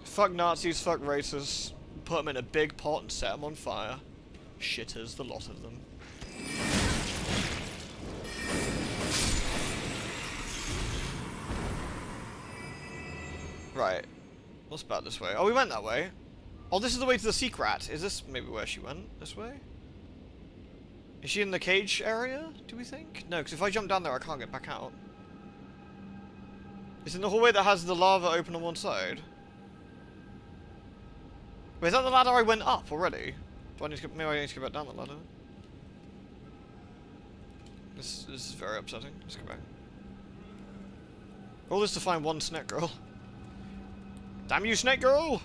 Fuck Nazis, fuck racists. Put them in a big pot and set them on fire. Shitters, the lot of them. Right. What's bad this way? Oh, we went that way. Oh, this is the way to the secret. Is this maybe where she went? This way? Is she in the cage area, do we think? No, because if I jump down there, I can't get back out. It's in the hallway that has the lava open on one side. Wait, is that the ladder I went up already? Do I need to go, maybe I need to go back down the ladder? This is very upsetting. Let's go back. All this to find one snek girl. Damn you, snake girl!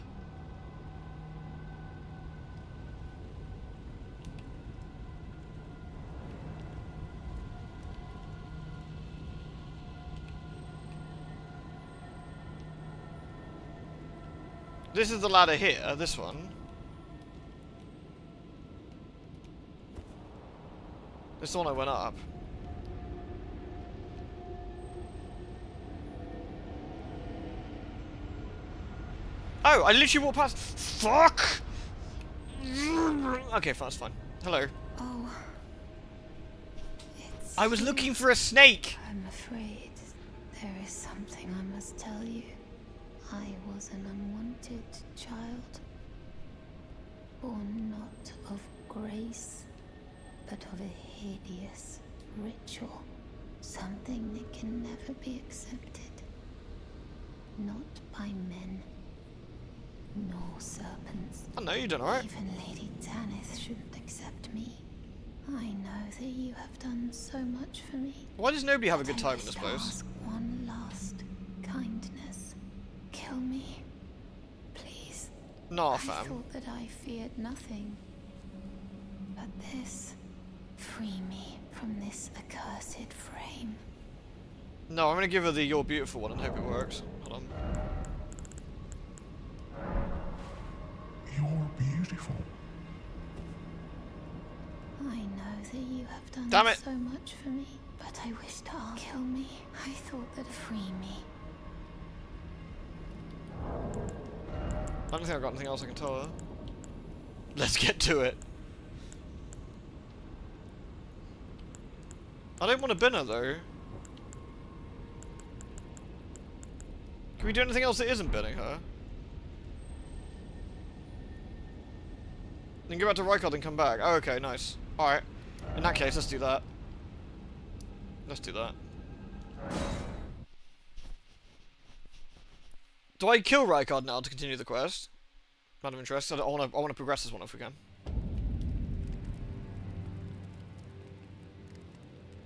This is the ladder here, this one. This is the one I went up. Oh, I literally walked past. Fuck! Okay, fine, it's fine. Hello. Oh. I was looking for a snake! I'm afraid there is something I must tell you. I was an unwanted child. Born not of grace, but of a hideous ritual. Something that can never be accepted. Not by men. Nor serpents. I know you're doing alright. Even Lady Tanith shouldn't accept me. I know that you have done so much for me. Why does nobody have a good time in this place? Ask one last kindness. Kill me, please. Nah, I fam. thought that I feared nothing, but this. Free me from this accursed frame. No, I'm gonna give her the "You're Beautiful" one and hope it works. Hold on. You're beautiful. I know that you have done Damn it. so much for me, but I wish to ask. Kill me. I thought that free me. I don't think I've got anything else I can tell her. Let's get to it. I don't want to bin her though. Can we do anything else that isn't binning her? Then go back to Rykard and come back. Oh, okay, nice. Alright. In that case, let's do that. Let's do that. Do I kill Rykard now to continue the quest? Out of interest. I want to progress this one if we can.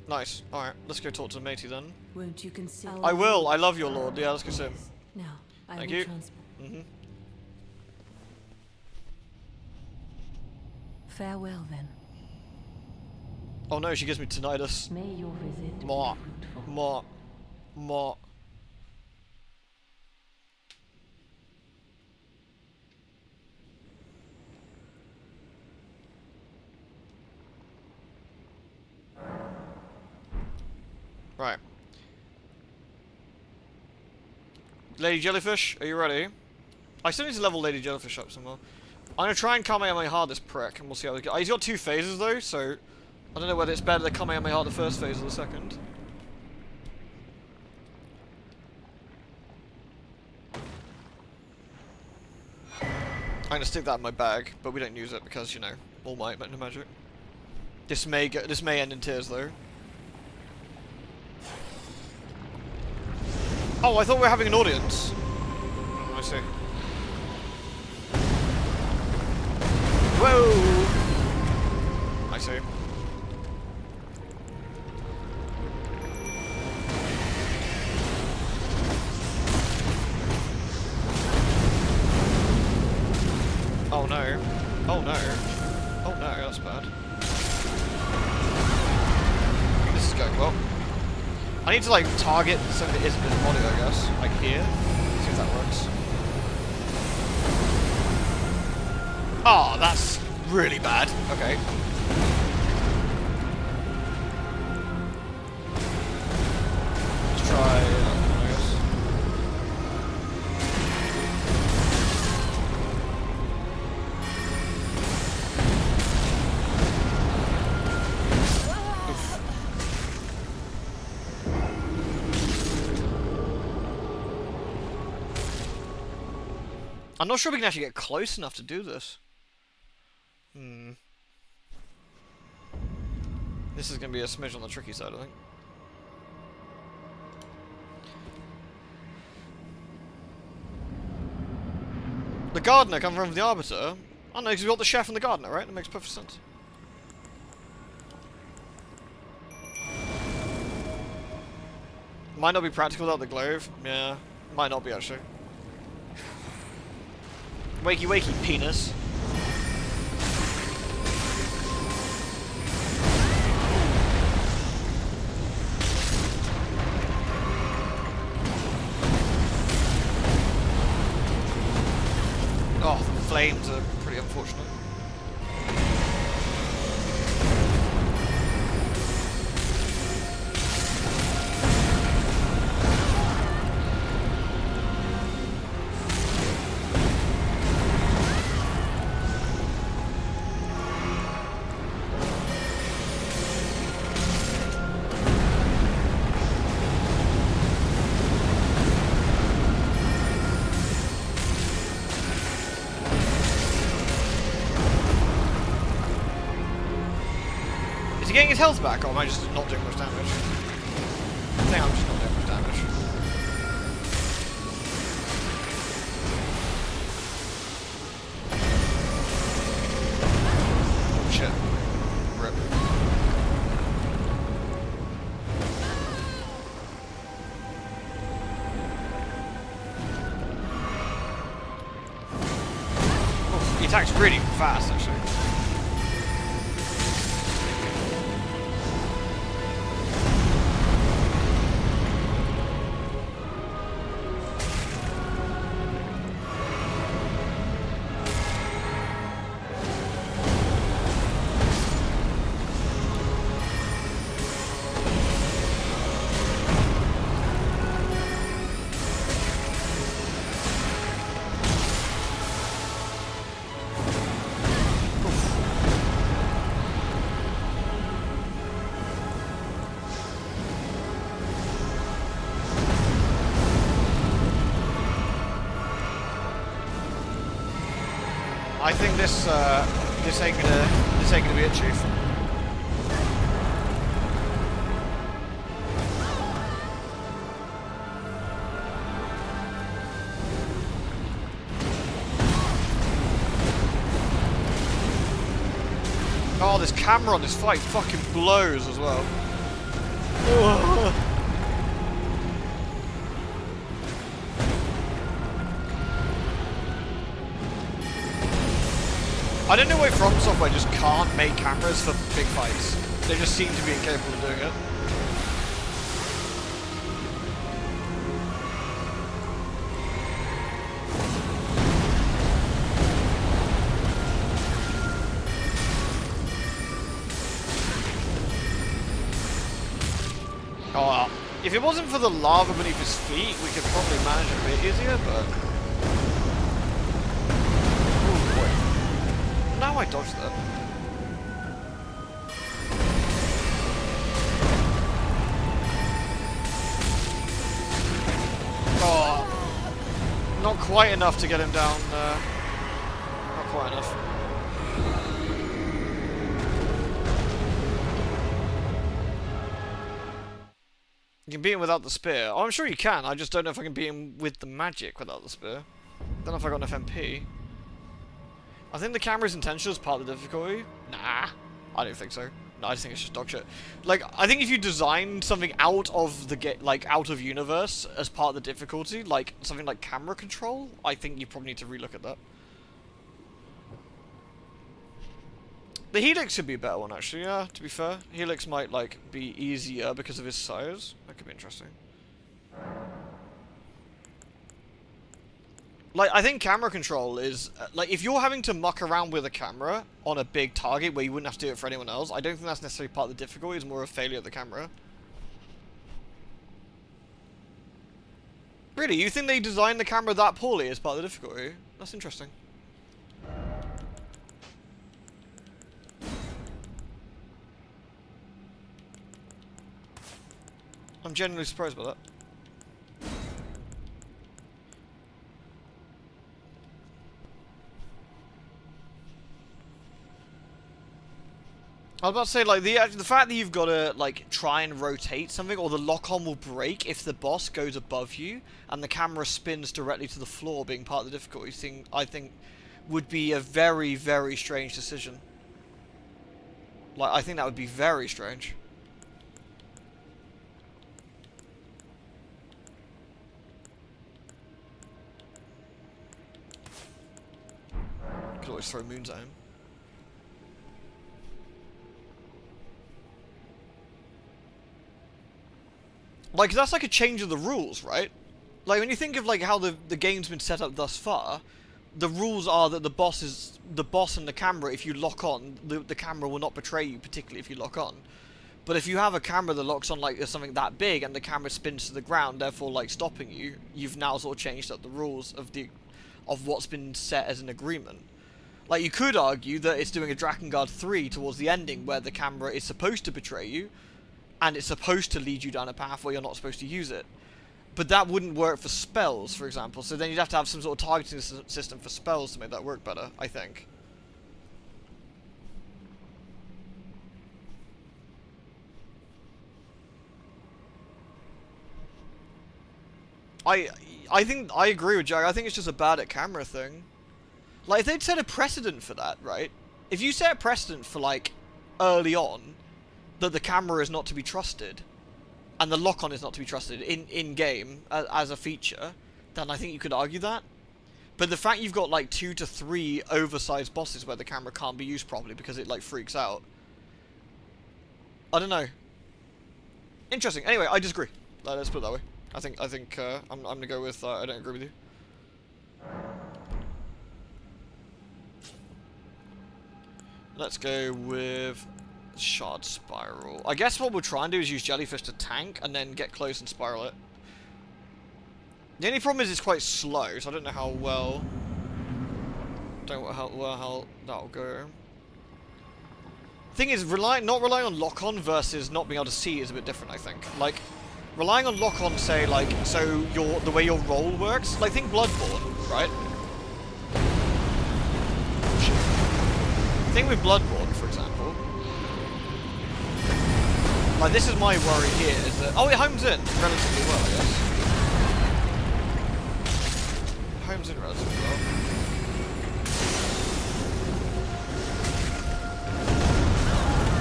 Nice. Alright, let's go talk to matey then. Won't you consider? I will. I love your lord. Yeah, let's go see him. Now, I Thank will you. transport. Mm-hmm. Farewell then. Oh no, she gives me tinnitus. May your visit More. be fruitful. More. Right. Lady Jellyfish, are you ready? I still need to level Lady Jellyfish up some more. I'm gonna try and Kamehameha this prick, and we'll see how we go. He's got 2 phases though, so I don't know whether it's better to Kamehameha the first phase or the second. I'm gonna stick that in my bag, but we don't use it because, you know, all might, but no magic. This may end in tears though. Oh, I thought we were having an audience. I see. Whoa! I see. Oh no. Oh no. Oh no, that's bad. This is going well. I need to like target something that isn't in the body, I guess. Like here. See if that works. Oh, that's really bad. Okay. I'm not sure we can actually get close enough to do this. This is going to be a smidge on the tricky side, I think. The gardener comes from the arbiter. Oh no, because we got the chef and the gardener, right? That makes perfect sense. Might not be practical without the glaive. Yeah, might not be actually. Wakey wakey, penis. Oh, the flames are pretty unfortunate. Is he getting his health back, or am I just not doing much damage? I think I'm just not doing much damage. Oh shit. Rip. Oh, he attacks really fast, actually. I think this ain't gonna be it, Chief. Oh, this camera on this fight fucking blows as well. Ugh. I don't know why From Software just can't make cameras for big fights. They just seem to be incapable of doing it. Oh, if it wasn't for the lava beneath his feet, we could probably manage it a bit easier, but... Now I dodged that. Oh, not quite enough to get him down. Not quite enough. You can beat him without the spear. Oh, I'm sure you can. I just don't know if I can beat him with the magic without the spear. Don't know if I got enough MP. I think the camera's intentional is part of the difficulty. Nah, I don't think so. No, I just think it's just dog shit. Like, I think if you designed something out of the out of universe as part of the difficulty, like something like camera control, I think you probably need to relook at that. The Helix should be a better one, actually. Yeah, to be fair, Helix might like be easier because of his size. That could be interesting. Like, I think camera control is, like, if you're having to muck around with a camera on a big target where you wouldn't have to do it for anyone else, I don't think that's necessarily part of the difficulty, it's more a failure of the camera. Really? You think they designed the camera that poorly as part of the difficulty? That's interesting. I'm genuinely surprised by that. was about to say, like, the fact that you've got to, like, try and rotate something, or the lock-on will break if the boss goes above you, and the camera spins directly to the floor, being part of the difficulty thing, I think, would be a very, very strange decision. Like, I think that would be very strange. Could always throw moons at him. Like, that's like a change of the rules, right? Like, when you think of, like, how the game's been set up thus far, the rules are that the boss and the camera, if you lock on, the camera will not betray you, particularly if you lock on. But if you have a camera that locks on, like, something that big, and the camera spins to the ground, therefore, like, stopping you, you've now sort of changed up the rules of what's been set as an agreement. Like, you could argue that it's doing a Drakengard 3 towards the ending, where the camera is supposed to betray you, and it's supposed to lead you down a path where you're not supposed to use it. But that wouldn't work for spells, for example, so then you'd have to have some sort of targeting system for spells to make that work better, I think. I think, I agree with Jack, I think it's just a bad at camera thing. Like, if they'd set a precedent for that, right? If you set a precedent for, like, early on, that the camera is not to be trusted, and the lock-on is not to be trusted in-game as a feature, then I think you could argue that. But the fact you've got, like, 2 to 3 oversized bosses where the camera can't be used properly because it, like, freaks out. I don't know. Interesting. Anyway, I disagree. Let's put it that way. I think I'm gonna go with, I don't agree with you. Let's go with Shard Spiral. I guess what we'll try and do is use Jellyfish to tank and then get close and spiral it. The only problem is it's quite slow, so I don't know how well... how that'll go. Thing is, not relying on lock-on versus not being able to see is a bit different, I think. Like, relying on lock-on, say, like, so the way your roll works, like, think Bloodborne, right? Thing with Bloodborne, for example, like, this is my worry here, is that... Oh, it homes in relatively well, I guess. Homes in relatively well.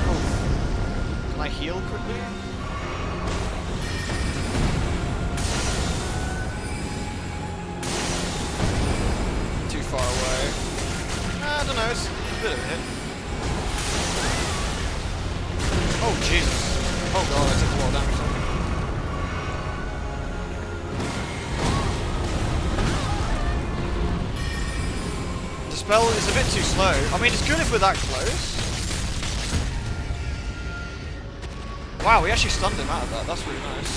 Oh. Can I heal quickly? Too far away. I don't know, it's a bit of a hit. Oh, Jesus. Oh god, I took a lot of damage on it. The spell is a bit too slow. I mean, it's good if we're that close. Wow, we actually stunned him out of that. That's really nice.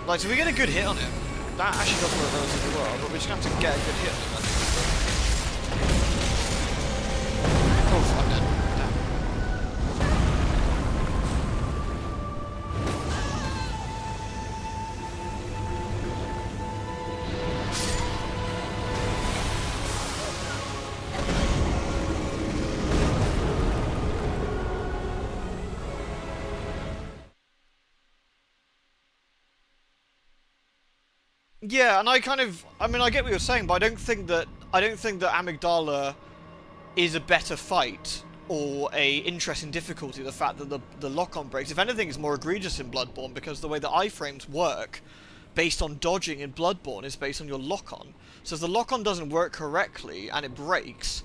Like, so we get a good hit on him. That actually does work relatively well, but we're just going to have to get a good hit on him, I think. Oh, I'm dead. Yeah, and I mean, I get what you're saying, but I don't think that Amygdala is a better fight or a interesting difficulty. The fact that the lock-on breaks, if anything, is more egregious in Bloodborne because the way the iframes work, based on dodging in Bloodborne, is based on your lock-on. So if the lock-on doesn't work correctly and it breaks,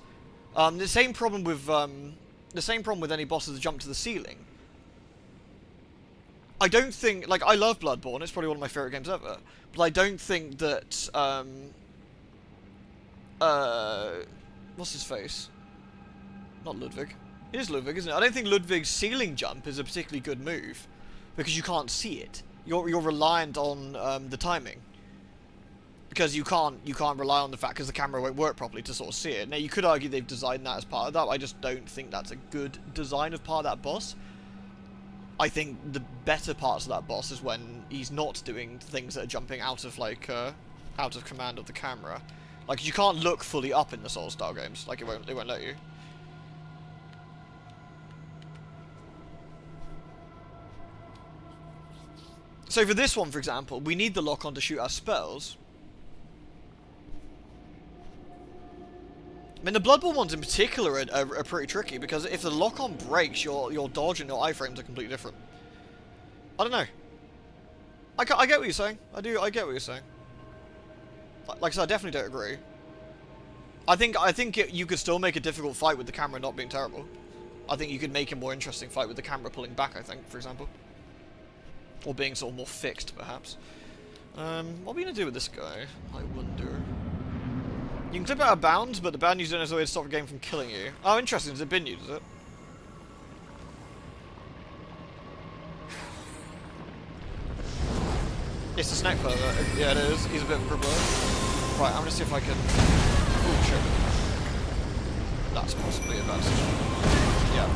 the same problem with any bosses that jump to the ceiling. I don't think, like, I love Bloodborne, it's probably one of my favourite games ever, but I don't think that, what's his face? Not Ludwig. It is Ludwig, isn't it? I don't think Ludwig's ceiling jump is a particularly good move, because you can't see it. You're reliant on, the timing. Because you can't rely on the fact, because the camera won't work properly to sort of see it. Now, you could argue they've designed that as part of that, but I just don't think that's a good design of part of that boss. I think the better parts of that boss is when he's not doing things that are jumping out of, like, out of command of the camera. Like, you can't look fully up in the Souls-style games. Like, it won't let you. So for this one, for example, we need the lock-on to shoot our spells. I mean, the Bloodborne ones in particular are pretty tricky, because if the lock-on breaks, your dodge and your iframes are completely different. I don't know. I get what you're saying. I get what you're saying. Like I said, I definitely don't agree. I think you could still make a difficult fight with the camera not being terrible. I think you could make a more interesting fight with the camera pulling back, I think, for example. Or being sort of more fixed, perhaps. What are we going to do with this guy? I wonder. You can clip out of bounds, but the bound you don't know is a way to stop the game from killing you. Oh, interesting. Does it bin you, does it? It's a snek pervert. Yeah, it is. He's a bit of a crippler. Right, I'm going to see if I can... Oh, shit. That's possibly a bad decision. Yeah.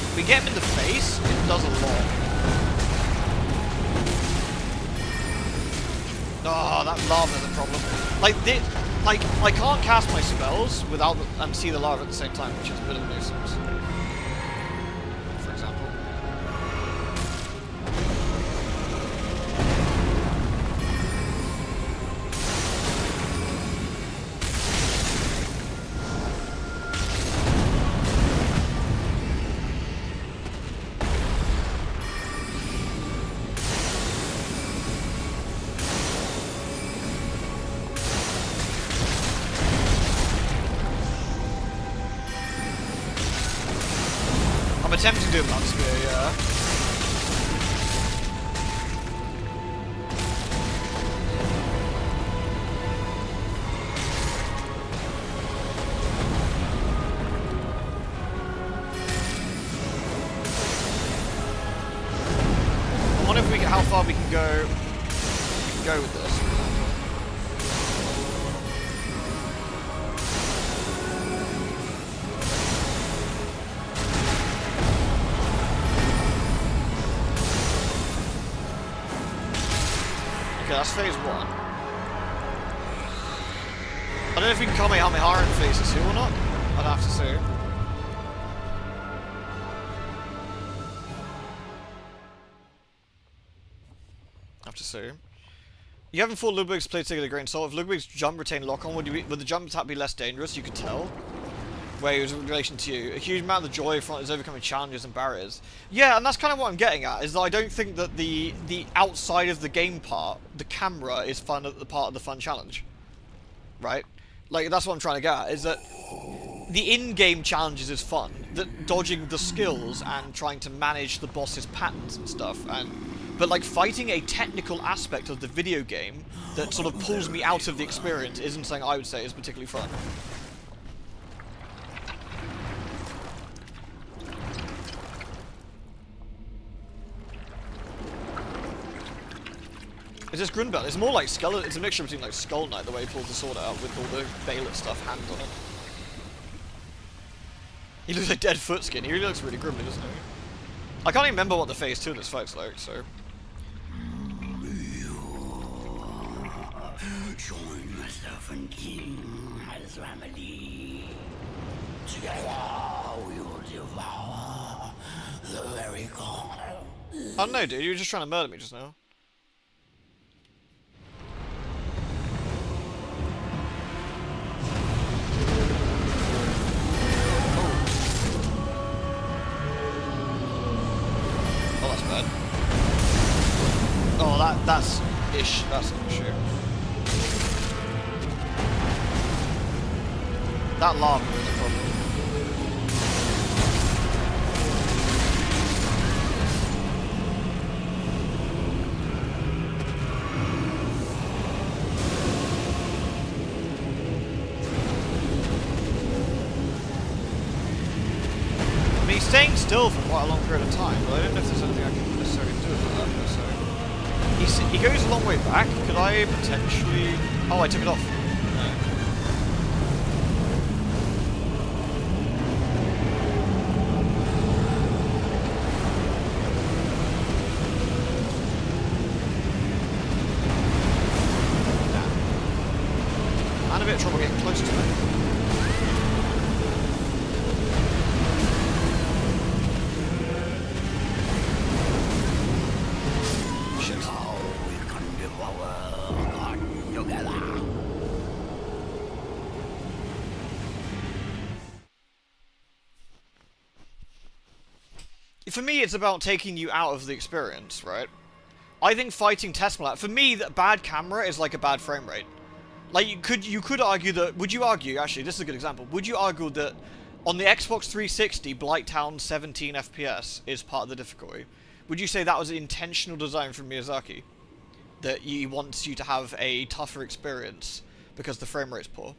If we get him in the face, it does a lot. Oh, that lava is a problem. Like, I can't cast my spells without and see the lava at the same time, which is a bit of a nuisance. For example. I'm attempting to do a Blood Spear, yeah. I wonder if we get how far we can go with this. Okay, that's phase 1. I don't know if we can Kamehameha in phase 2 or not. I'd have to see. You haven't fought Ludwig's played together grain salt. If Ludwig's jump retained lock-on, would the jump attack be less dangerous? You could tell. Where he was in relation to you. A huge amount of the joy from is overcoming challenges and barriers. Yeah, and that's kind of what I'm getting at, is that I don't think that the outside of the game part, the camera, is fun at the part of the fun challenge. Right? Like, that's what I'm trying to get at, is that the in-game challenges is fun. That dodging the skills and trying to manage the boss's patterns and stuff, but like fighting a technical aspect of the video game that sort of pulls me out of the experience isn't something I would say is particularly fun. It's just Grundbelt. It's more like skeleton. It's a mixture between like Skull Knight, the way he pulls the sword out with all the Baylor stuff, hands on it. He looks like dead foot skin. He really looks really grimly, doesn't he? I can't even remember what the phase 2 of this fight's like, so. Join myself and King as remedy. Together we will devour the very god. I don't know, dude. You were just trying to murder me just now. Oh, that's bad. Oh, that's an issue. That lava is a problem. I mean, he's staying still for quite a long period of time, but I don't know if there's anything I can necessarily do about that. So he goes a long way back. Could I potentially... Oh, I took it off. No. for me, it's about taking you out of the experience, right? I think fighting Tesla, for me, that bad camera is like a bad frame rate. Like, you could argue that, would you argue, actually, this is a good example, would you argue that on the Xbox 360, Blighttown 17 FPS is part of the difficulty? Would you say that was an intentional design from Miyazaki? That he wants you to have a tougher experience because the frame rate's poor?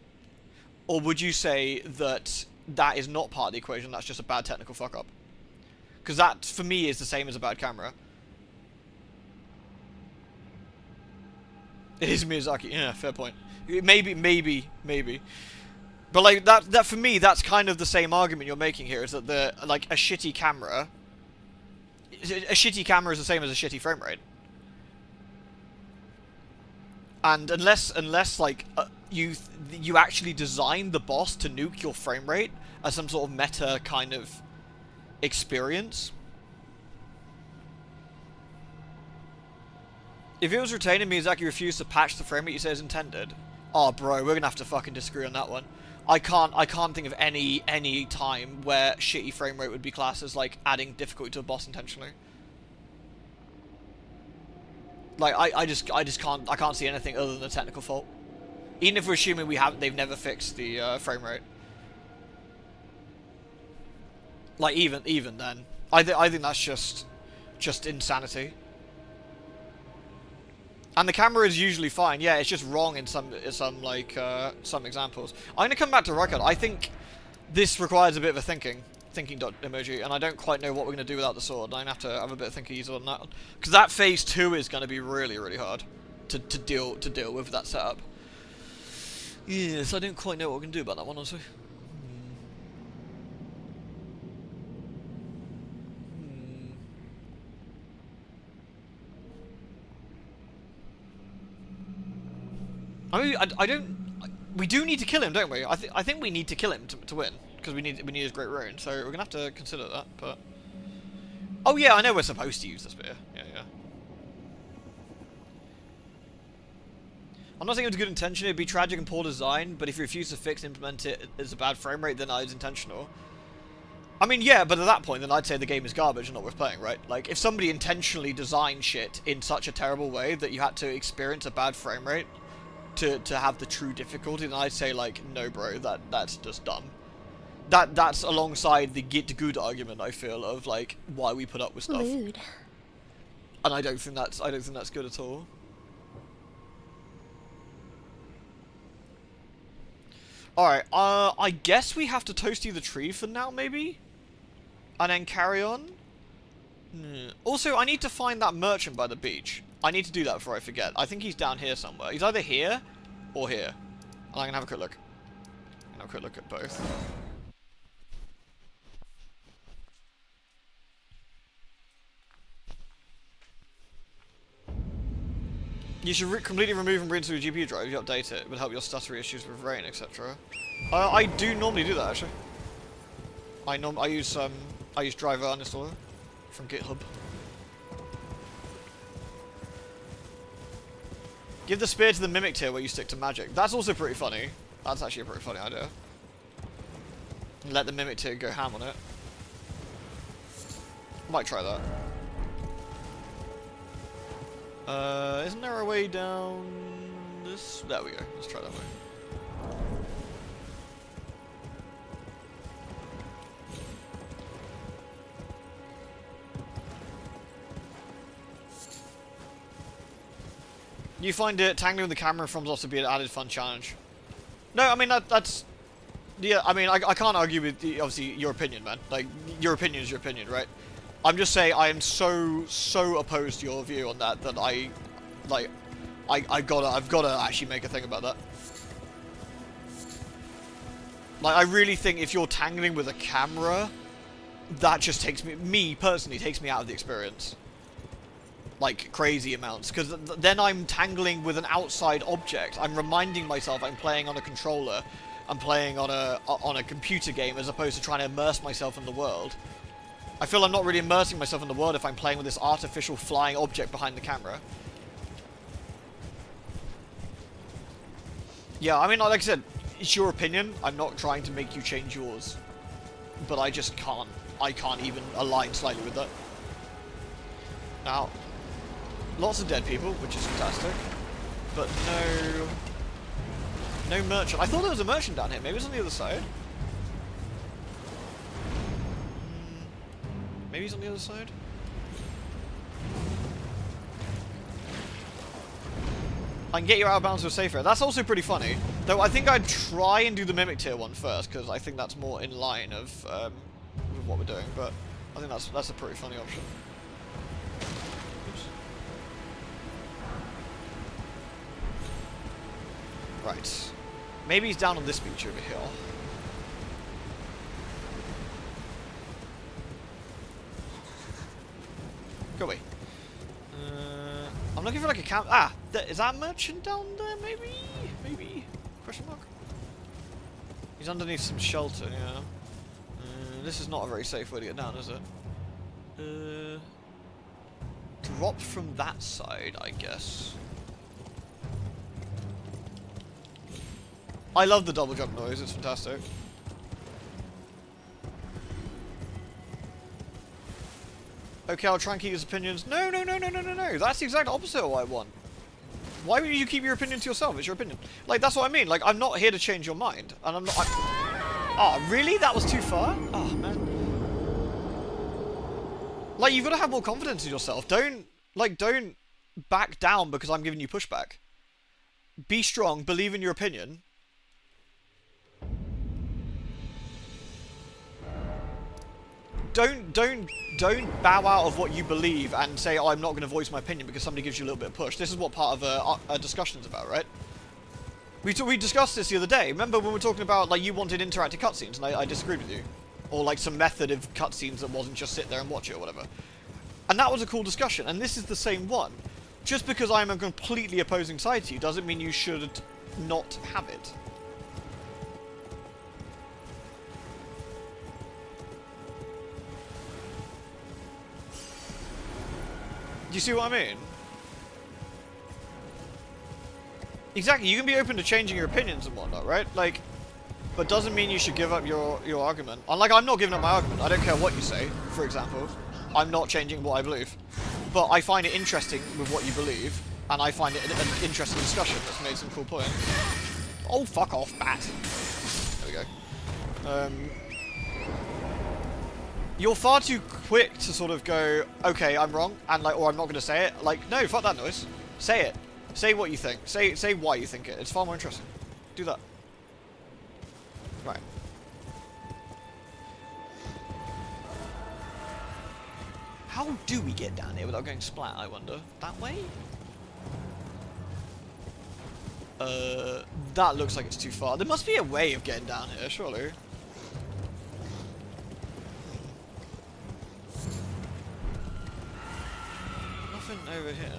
Or would you say that that is not part of the equation, that's just a bad technical fuck-up? Because that, for me, is the same as a bad camera. It is Miyazaki, yeah, fair point. Maybe. But, like, that for me, that's kind of the same argument you're making here, is that like, a shitty camera is the same as a shitty frame rate. And unless like, you actually design the boss to nuke your frame rate as some sort of meta kind of experience. If it was retained and Miyazaki refused to patch the frame rate you say is intended, oh bro, we're gonna have to fucking disagree on that one. I can't think of any time where shitty frame rate would be classed as like adding difficulty to a boss intentionally. Like I just can't see anything other than a technical fault. Even if we're assuming they've never fixed the frame rate. Like even then, I think that's just insanity. And the camera is usually fine. Yeah, it's just wrong in some examples. I'm gonna come back to Record. I think this requires a bit of a thinking dot emoji, and I don't quite know what we're gonna do without the sword. I'm gonna have to have a bit of thinking on that, because that phase 2 is gonna be really hard to deal with that setup. Yes, I don't quite know what we're gonna do about that one, honestly. I mean, I don't. We do need to kill him, don't we? I think we need to kill him to win, because we need his great rune. So we're gonna have to consider that. But oh yeah, I know we're supposed to use the spear. Yeah. I'm not saying it was a good intention. It'd be tragic and poor design. But if you refuse to fix and implement it as a bad frame rate, then that is intentional. I mean, yeah, but at that point, then I'd say the game is garbage and not worth playing, right? Like, if somebody intentionally designed shit in such a terrible way that you had to experience a bad frame rate to have the true difficulty, then I'd say, like, no bro, that's just dumb. That's alongside the get good argument, I feel, of like why we put up with stuff. Mood. And I don't think that's good at all. Alright, I guess we have to toasty the tree for now, maybe? And then carry on? Also, I need to find that merchant by the beach. I need to do that before I forget. I think he's down here somewhere. He's either here or here. And I'm gonna have a quick look. I'm gonna have a quick look at both. You should completely remove and reinstall your GPU drive if you update it. It would help your stuttery issues with rain, etc. I do normally do that, actually. I use driver uninstaller from GitHub. Give the spear to the mimic tier where you stick to magic. That's also pretty funny. That's actually a pretty funny idea. Let the mimic tier go ham on it. Might try that. Isn't there a way down this? There we go. Let's try that way. You find it tangling with the camera from also be an added fun challenge. No, I mean that's yeah. I mean I can't argue with obviously your opinion, man. Like your opinion is your opinion, right? I'm just saying I am so opposed to your view on that I've gotta actually make a thing about that. Like I really think if you're tangling with a camera, that just takes me personally takes me out of the experience. Like crazy amounts, because then I'm tangling with an outside object. I'm reminding myself I'm playing on a controller, I'm playing on a computer game as opposed to trying to immerse myself in the world. I feel I'm not really immersing myself in the world if I'm playing with this artificial flying object behind the camera. Yeah, I mean, like I said, it's your opinion. I'm not trying to make you change yours. but I just can't. I can't even align slightly with that. Now, lots of dead people, which is fantastic, but no merchant. I thought there was a merchant down here. Maybe it's on the other side. Maybe he's on the other side. I can get you out of bounds to a safer. That's also pretty funny. Though I think I'd try and do the Mimic tier one first, because I think that's more in line of with what we're doing. But I think that's a pretty funny option. Oops. Right. Maybe he's down on this beach over here. Go away. I'm looking for like a camp. Ah, is that a merchant down there? Maybe? Maybe? Question mark? He's underneath some shelter, yeah. This is not a very safe way to get down, is it? Drop from that side, I guess. I love the double jump noise, it's fantastic. Okay, I'll try and keep his opinions. No. That's the exact opposite of what I want. Why would you keep your opinion to yourself? It's your opinion. Like, that's what I mean. Like, I'm not here to change your mind. And I'm not... Oh, really? That was too far? Oh, man. Like, you've got to have more confidence in yourself. Don't back down because I'm giving you pushback. Be strong. Believe in your opinion. Don't bow out of what you believe and say, oh, I'm not going to voice my opinion because somebody gives you a little bit of push. This is what part of a discussion's about, right? We discussed this the other day. Remember when we were talking about, like, you wanted interactive cutscenes and I disagreed with you? Or, like, some method of cutscenes that wasn't just sit there and watch it or whatever. And that was a cool discussion, and this is the same one. Just because I'm a completely opposing side to you doesn't mean you should not have it. Do you see what I mean? Exactly, you can be open to changing your opinions and whatnot, right? Like, but doesn't mean you should give up your argument. Like, I'm not giving up my argument. I don't care what you say, for example. I'm not changing what I believe. But I find it interesting with what you believe, and I find it an interesting discussion that's made some cool points. Oh, fuck off, bat. There we go. You're far too quick to sort of go, okay, I'm wrong, and like, or I'm not going to say it. Like, no, fuck that noise. Say it. Say what you think. Say why you think it. It's far more interesting. Do that. Right. How do we get down here without going splat, I wonder? That way? That looks like it's too far. There must be a way of getting down here, surely. Nothing over here.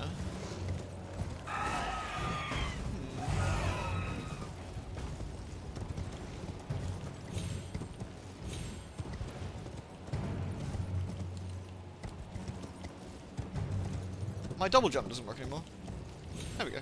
My double jump doesn't work anymore. There we go.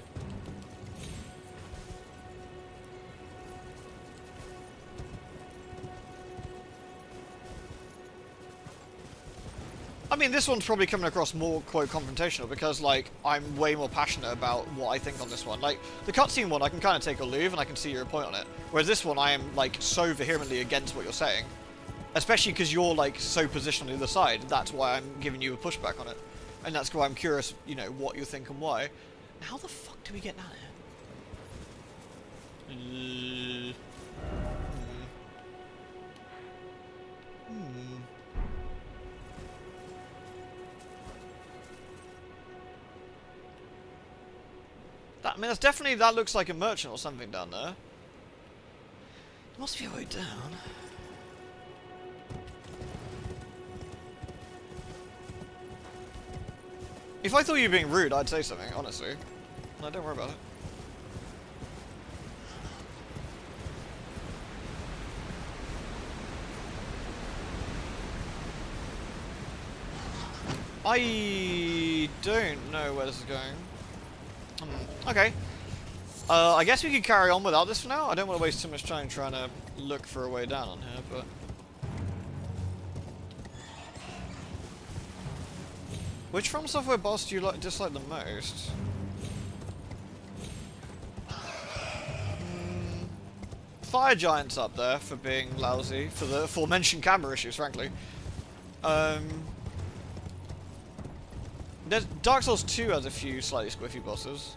I mean, this one's probably coming across more, quote, confrontational because, like, I'm way more passionate about what I think on this one. Like, the cutscene one, I can kind of take or leave and I can see your point on it. Whereas this one, I am, like, so vehemently against what you're saying. Especially because you're, like, so positioned on the other side. That's why I'm giving you a pushback on it. And that's why I'm curious, you know, what you think and why. How the fuck do we get down here? That, I mean, that's definitely, that looks like a merchant or something down there. There must be a way down. If I thought you were being rude, I'd say something, honestly. No, don't worry about it. I don't know where this is going. Okay. I guess we could carry on without this for now. I don't want to waste too much time trying to look for a way down on here, but... Which From Software boss do you dislike the most? Fire Giant's up there for being lousy, for the aforementioned camera issues, frankly. Dark Souls 2 has a few slightly squiffy bosses.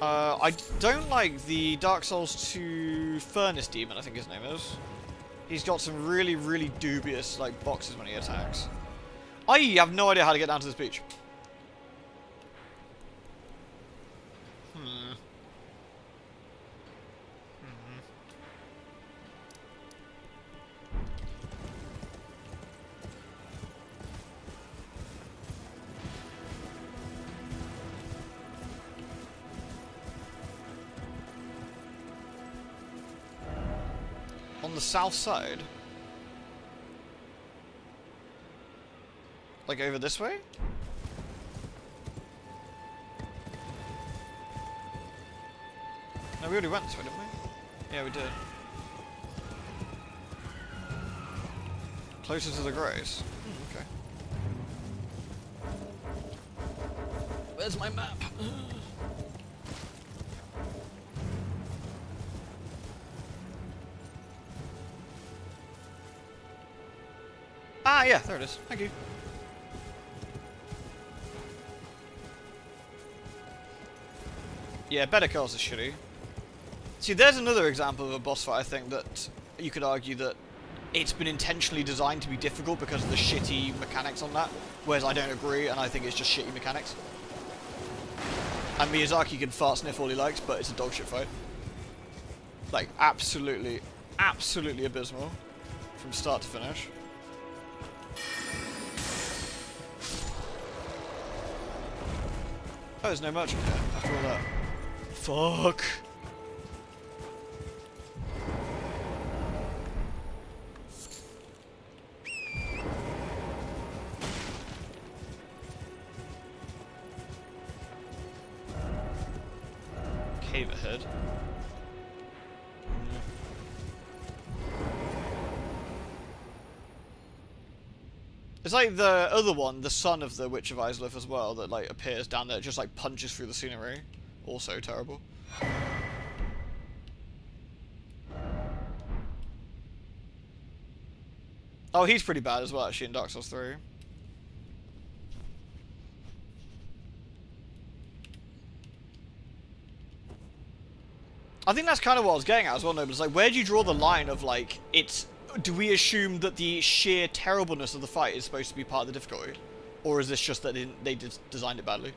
I don't like the Dark Souls 2 Furnace Demon, I think his name is. He's got some really, really dubious like boxes when he attacks. I have no idea how to get down to this beach. On the south side? Like over this way? No, we already went this way, didn't we? Yeah, we did. Closer to the grace. Okay. Where's my map? Ah, yeah, there it is. Thank you. Yeah, Better Calls is shitty. See, there's another example of a boss fight, I think, that you could argue that it's been intentionally designed to be difficult because of the shitty mechanics on that, whereas I don't agree, and I think it's just shitty mechanics. And Miyazaki can fart sniff all he likes, but it's a dog shit fight. Like, absolutely, absolutely abysmal from start to finish. Oh, there's no merchant here after all that. Fuck. Cave ahead. It's like the other one, the son of the Witch of Islip as well, that like appears down there, just like punches through the scenery. Also terrible. Oh, he's pretty bad as well, actually, in Dark Souls 3. I think that's kind of what I was getting at as well, no, but it's like, where do you draw the line of like, it's... Do we assume that the sheer terribleness of the fight is supposed to be part of the difficulty? Or is this just that they designed it badly?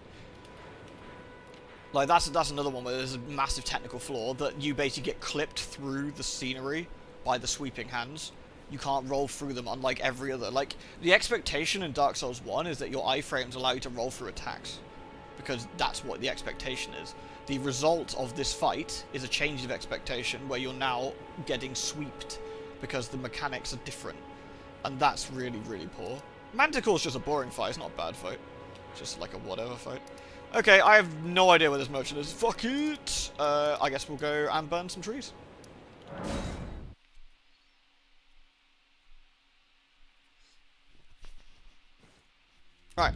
Like, that's another one where there's a massive technical flaw, that you basically get clipped through the scenery by the sweeping hands. You can't roll through them, unlike every other. Like, the expectation in Dark Souls 1 is that your iframes allow you to roll through attacks. Because that's what the expectation is. The result of this fight is a change of expectation, where you're now getting sweeped. Because the mechanics are different. And that's really, really poor. Manticore's just a boring fight, it's not a bad fight. It's just like a whatever fight. Okay, I have no idea where this merchant is. Fuck it! I guess we'll go and burn some trees. Right.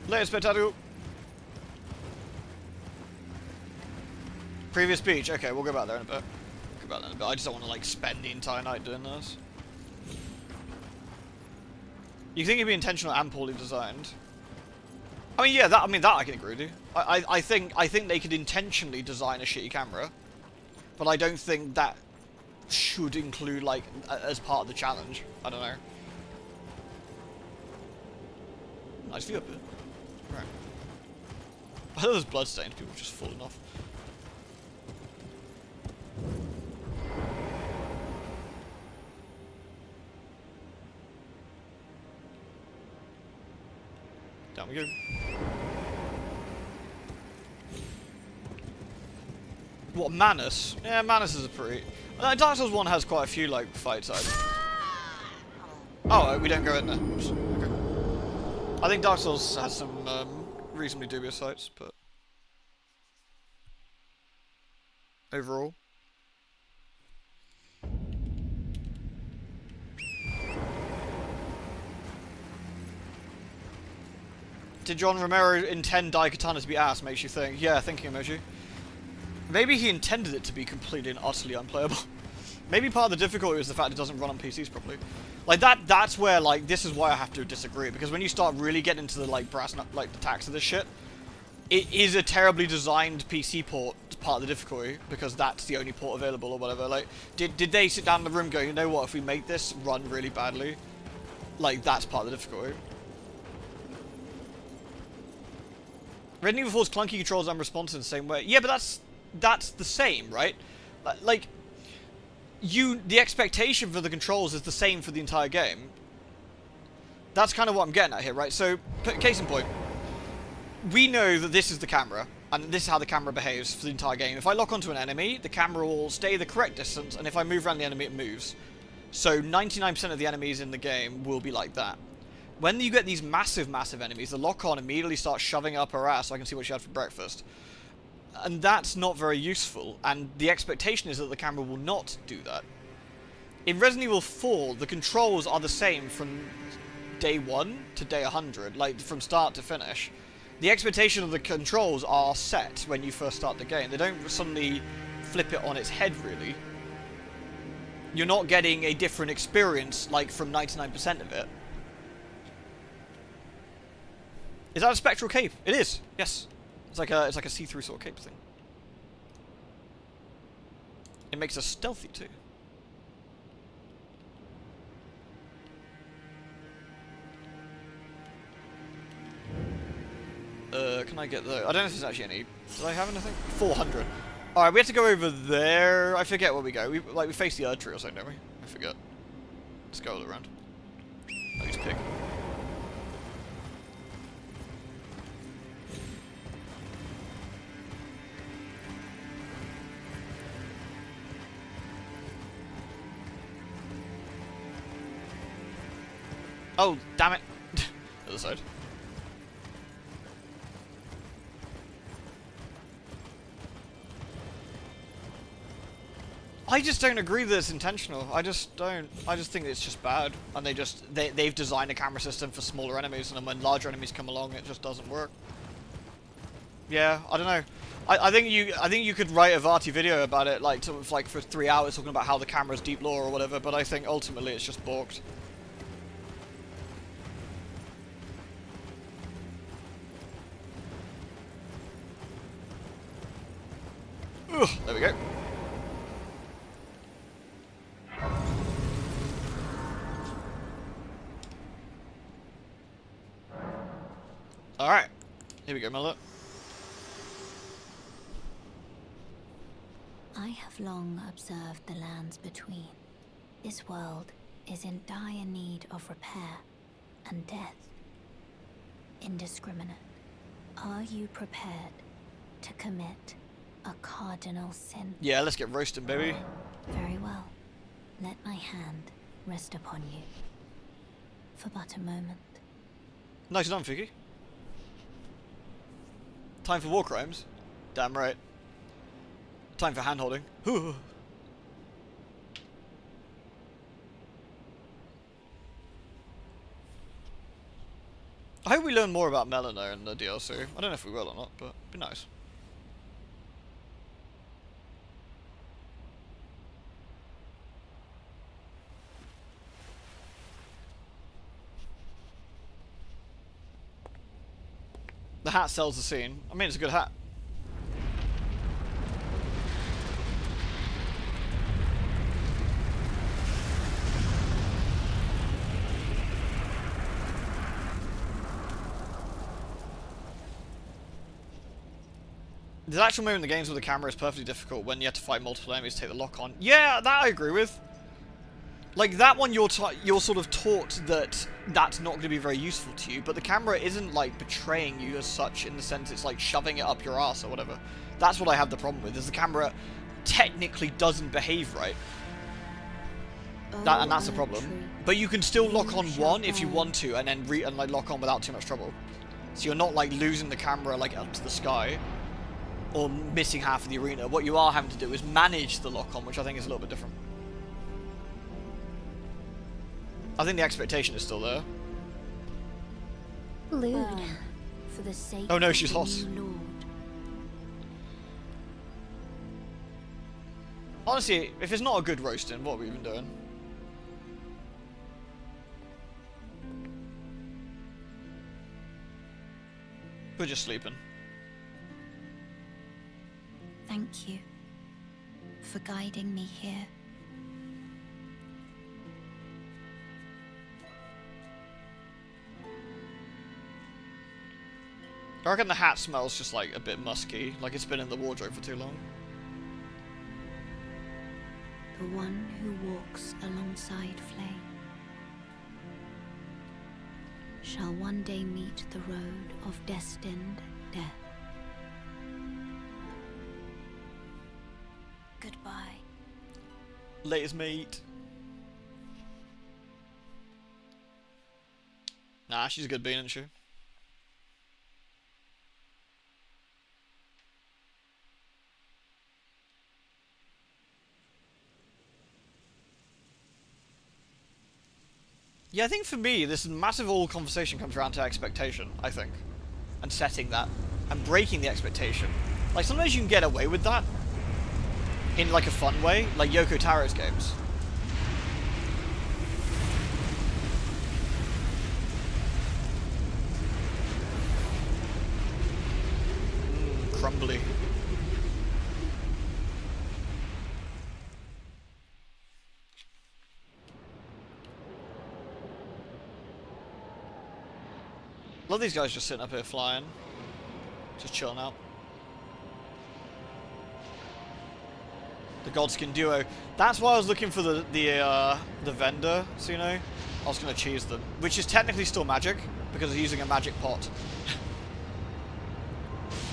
Later, spectacle. Previous beach. Okay, we'll go back there in a bit. Go back there in a bit. I just don't want to like spend the entire night doing this. You think it'd be intentional and poorly designed? I mean, yeah, that I can agree with you. I think they could intentionally design a shitty camera, but I don't think that should include like as part of the challenge. I don't know. Nice view up here. Right. I thought there's bloodstains. People just falling off. Down we go. What, Manus? Yeah, Manus is a pretty... Dark Souls 1 has quite a few, like, fights. Oh, we don't go in there. Oops. Okay. I think Dark Souls has some reasonably dubious fights, but... overall. Did John Romero intend Daikatana to be ass? Makes you think. Yeah, thinking emoji. Maybe he intended it to be completely and utterly unplayable. Maybe part of the difficulty is the fact it doesn't run on PCs properly. Like that's where like this is why I have to disagree, because when you start really getting into the like the tacks of this shit, it is a terribly designed PC port part of the difficulty, because that's the only port available or whatever. Like did they sit down in the room go, you know what, if we make this run really badly, like that's part of the difficulty. Resident Evil 4's clunky controls and response in the same way. Yeah, but that's the same, right? Like, the expectation for the controls is the same for the entire game. That's kind of what I'm getting at here, right? So, case in point, we know that this is the camera, and this is how the camera behaves for the entire game. If I lock onto an enemy, the camera will stay the correct distance, and if I move around the enemy, it moves. So 99% of the enemies in the game will be like that. When you get these massive enemies, the lock-on immediately starts shoving up her ass so I can see what she had for breakfast. And that's not very useful, and the expectation is that the camera will not do that. In Resident Evil 4, the controls are the same from day 1 to day 100, like from start to finish. The expectation of the controls are set when you first start the game. They don't suddenly flip it on its head, really. You're not getting a different experience, like, from 99% of it. Is that a spectral cape? It is. Yes. It's like a see-through sort of cape thing. It makes us stealthy too. Can I get the? I don't know if there's actually any. Did I have anything? 400. All right, we have to go over there. I forget where we go. We face the Erd tree or something, don't we? I forget. Let's go all around. I need to pick. Oh, damn it. Other side. I just don't agree that it's intentional. I just don't. I just think it's just bad. And they've designed a camera system for smaller enemies, and then when larger enemies come along, it just doesn't work. Yeah, I don't know. I think you could write a Vati video about it, like for 3 hours talking about how the camera's deep lore or whatever, but I think ultimately it's just balked. Ugh, there we go. Alright. Here we go, Mother. I have long observed the lands between. This world is in dire need of repair and death. Indiscriminate. Are you prepared to commit a cardinal sin? Yeah, let's get roasting, baby. Very well. Let my hand rest upon you. For but a moment. Nice done, Figgy. Time for war crimes? Damn right. Time for hand-holding. I hope we learn more about Melina in the DLC. I don't know if we will or not, but it'd be nice. The hat sells the scene. I mean, it's a good hat. There's actual moment in the games where the camera is perfectly difficult when you have to fight multiple enemies to take the lock on. Yeah, that I agree with. Like, that one you're sort of taught that that's not going to be very useful to you, but the camera isn't, like, betraying you as such in the sense it's, like, shoving it up your ass or whatever. That's what I have the problem with, is the camera technically doesn't behave right. And that's the problem. But you can still lock on one if you want to, and then like, lock on without too much trouble. So you're not, like, losing the camera, like, up to the sky. or missing half of the arena. What you are having to do is manage the lock-on, which I think is a little bit different. I think the expectation is still there. Lewd, for the sake Oh no, of she's the hot. new lord. Honestly, if it's not a good roasting, what are we even doing? We're just sleeping. Thank you for guiding me here. I reckon the hat smells just like a bit musky, like it's been in the wardrobe for too long. The one who walks alongside flame shall one day meet the road of destined death. Goodbye. Latest mate. Nah, she's a good bean, isn't she? Yeah, I think for me, this massive whole conversation comes around to expectation, I think. And setting that. And breaking the expectation. Like, sometimes you can get away with that. In, like, a fun way. Like Yoko Taro's games. Crumbly. Love these guys just sitting up here flying. Just chilling out. The Godskin duo. That's why I was looking for the vendor, so you know. I was gonna cheese them. Which is technically still magic, because they're using a magic pot.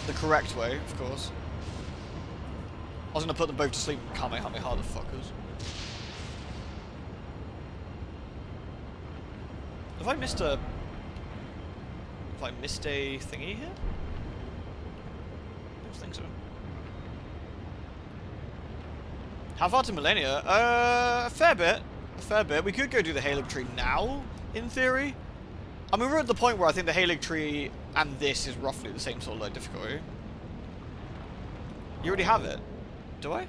The correct way, of course. I was gonna put them both to sleep. Kamehameha, the fuckers. Have I missed a... Have I missed a thingy here? I don't think so. How far to Millennia? A fair bit. A fair bit. We could go do the Halig tree now, in theory. I mean, we're at the point where I think the Halig tree and this is roughly the same sort of difficulty. You already have it. Do I?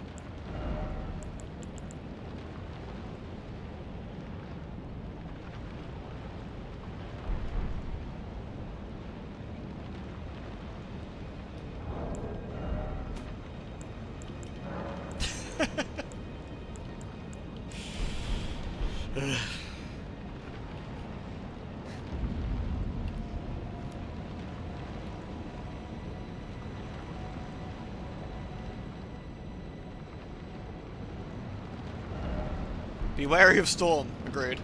Be wary of storm. Agreed.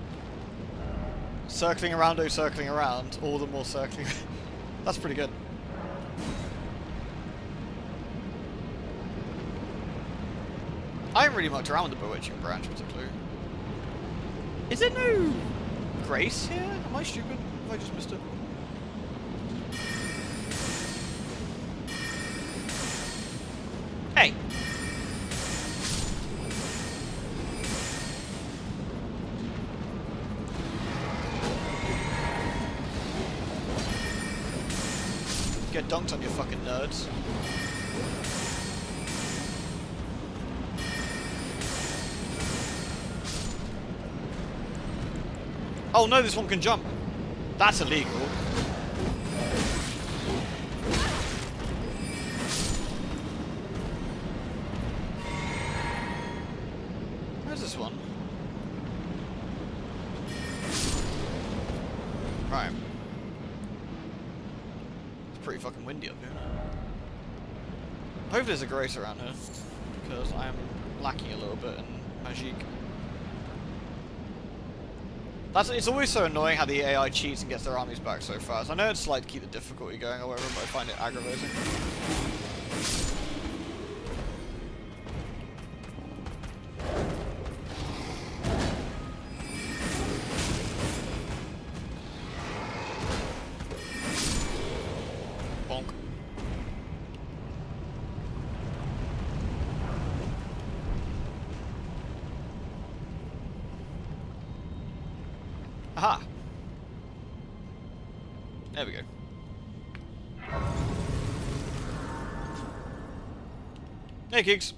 Circling around, oh circling around. All the more circling. That's pretty good. I haven't really mucked around with the Bewitching branch particularly. Is there no grace here? Am I stupid? Have I just missed it? Hey! Get dunked on, you fucking nerds. Oh no, this one can jump. That's illegal. Where's this one? Right. It's pretty fucking windy up here. Hopefully there's a grace around here, because I am lacking a little bit in magique. It's always so annoying how the AI cheats and gets their armies back so fast. I know it's like to keep the difficulty going or whatever, but I find it aggravating. Bonk. Aha! There we go. Hey, Kiggs.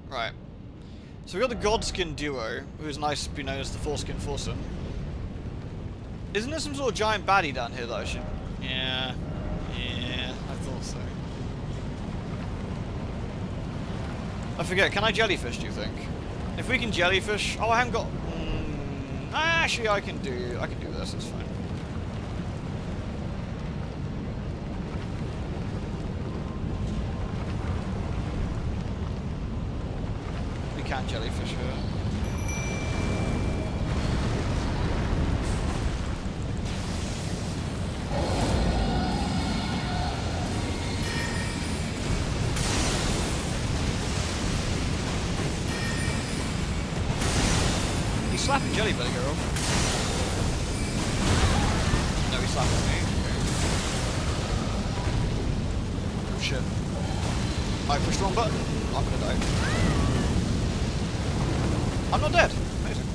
Right. So we got the Godskin duo, who is nice to be known as the Foreskin Foursome. Isn't there some sort of giant baddie down here that I should... Yeah. Yeah, I thought so. I forget, can I jellyfish, do you think? If we can jellyfish... Oh, I haven't got... actually, I can do this, it's fine. We can jellyfish here. He's slapping Jelly Belly Girl. No, he's slapping me. Okay. Oh shit. I pushed the wrong button. I'm gonna die. I'm not dead. Amazing.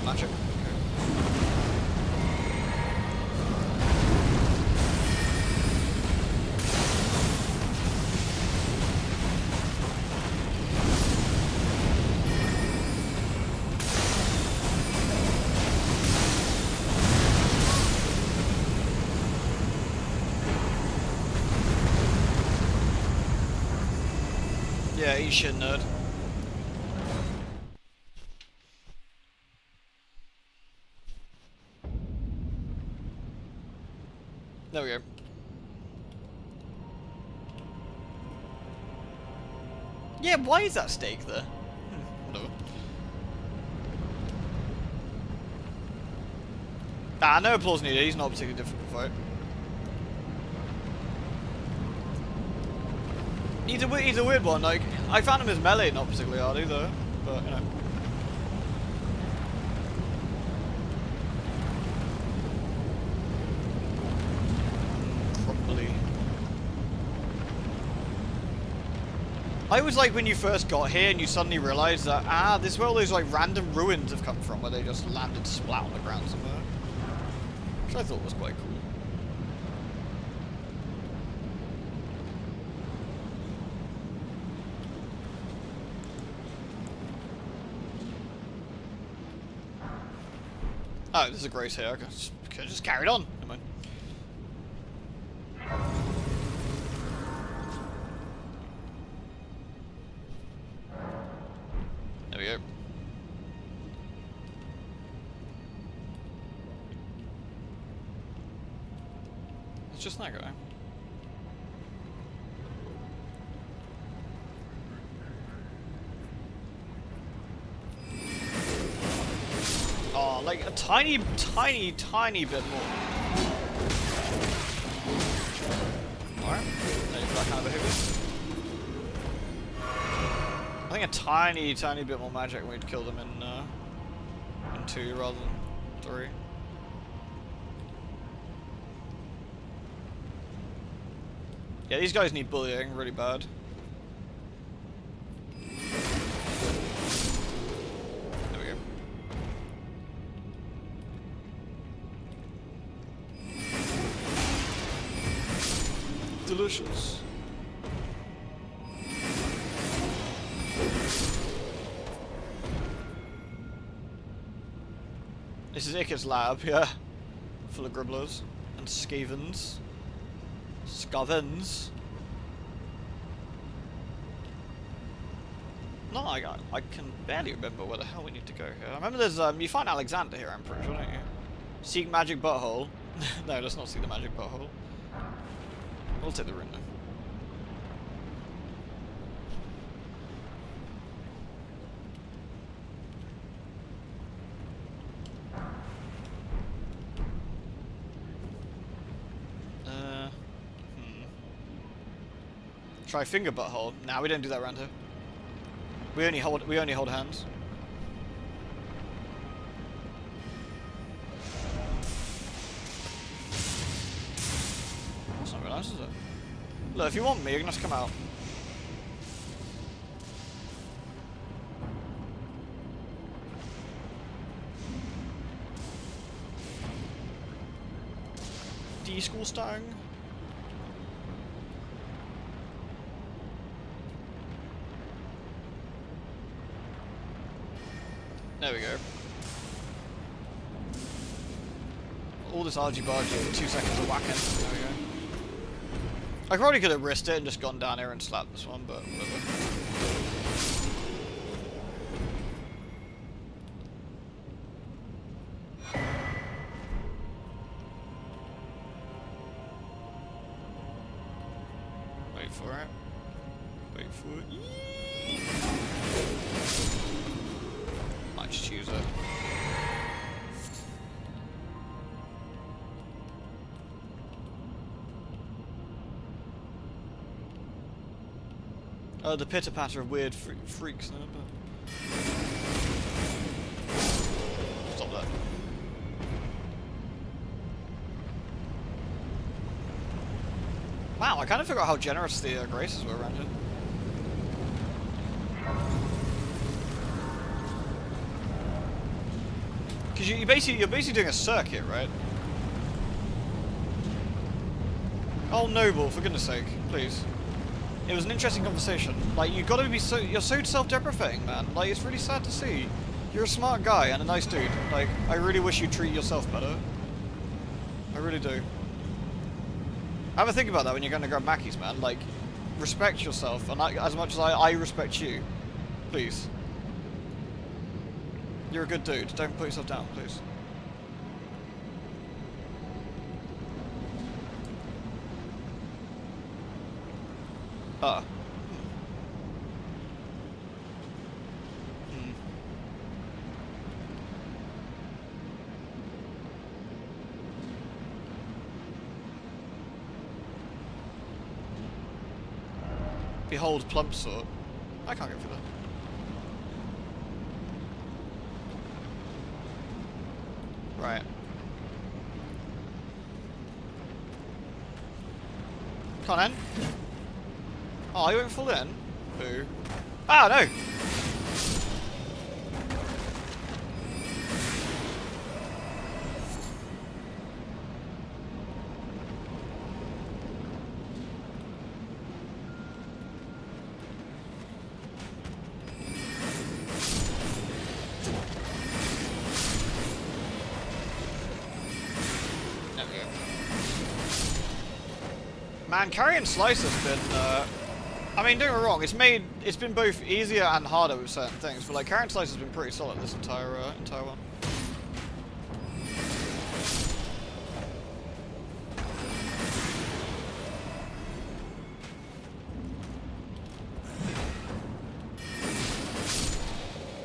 Magic. Yeah, eat shit, nerd. There we go. Yeah, why is that steak there? Whatever. Ah, no applause needed. He's not a particularly difficult fight. He's a weird one. Like, I found him as melee not particularly hard either, but you know. I was like when you first got here and you suddenly realised that, this is where all those like random ruins have come from, where they just landed splat on the ground somewhere. Which I thought was quite cool. Oh, there's a grace here. I could just carried on. Never mind. There we go. It's just that guy. Oh, like a tiny bit more. Alright, ready for that kind of behavior. I think a tiny bit more magic and we'd kill them in 2 rather than 3. Yeah, these guys need bullying really bad. There we go. Delicious. This is Ika's lab, yeah. Full of gribblers and scavens. Scavens. No, I can barely remember where the hell we need to go here. I remember there's you find Alexander here, I'm pretty sure, don't you? Seek magic butthole. No, let's not seek the magic butthole. We'll take the rune though. Try finger butthole. Nah, we don't do that around here. We only hold hands. That's not very nice, is it? Look, if you want me, you're gonna have to come out. D-school stang. There we go. All this argy-bargy for 2 seconds of whacking. There we go. I probably could have risked it and just gone down here and slapped this one, but whatever. Wait for it. Wait for it. Might just choose it. The pitter-patter of weird freaks there, but... Stop that. Wow, I kind of forgot how generous the graces were around here. Because you're basically doing a circuit, right? Oh, Noble, for goodness sake, please. It was an interesting conversation. Like, you've got to be you're so self-deprecating, man. Like, it's really sad to see. You're a smart guy and a nice dude. Like, I really wish you'd treat yourself better. I really do. Have a think about that when you're going to grab Mackey's, man. Like, respect yourself, and as much as I respect you. Please. You're a good dude. Don't put yourself down, please. Ah. Behold plump sword. I can't get through that. Right. Come on, then. Oh, you won't fall in? Boo. Ah, no! There we go. Man, carrying Slice has been, I mean, don't get me wrong, it's been both easier and harder with certain things, but like carrying Slice has been pretty solid this entire one.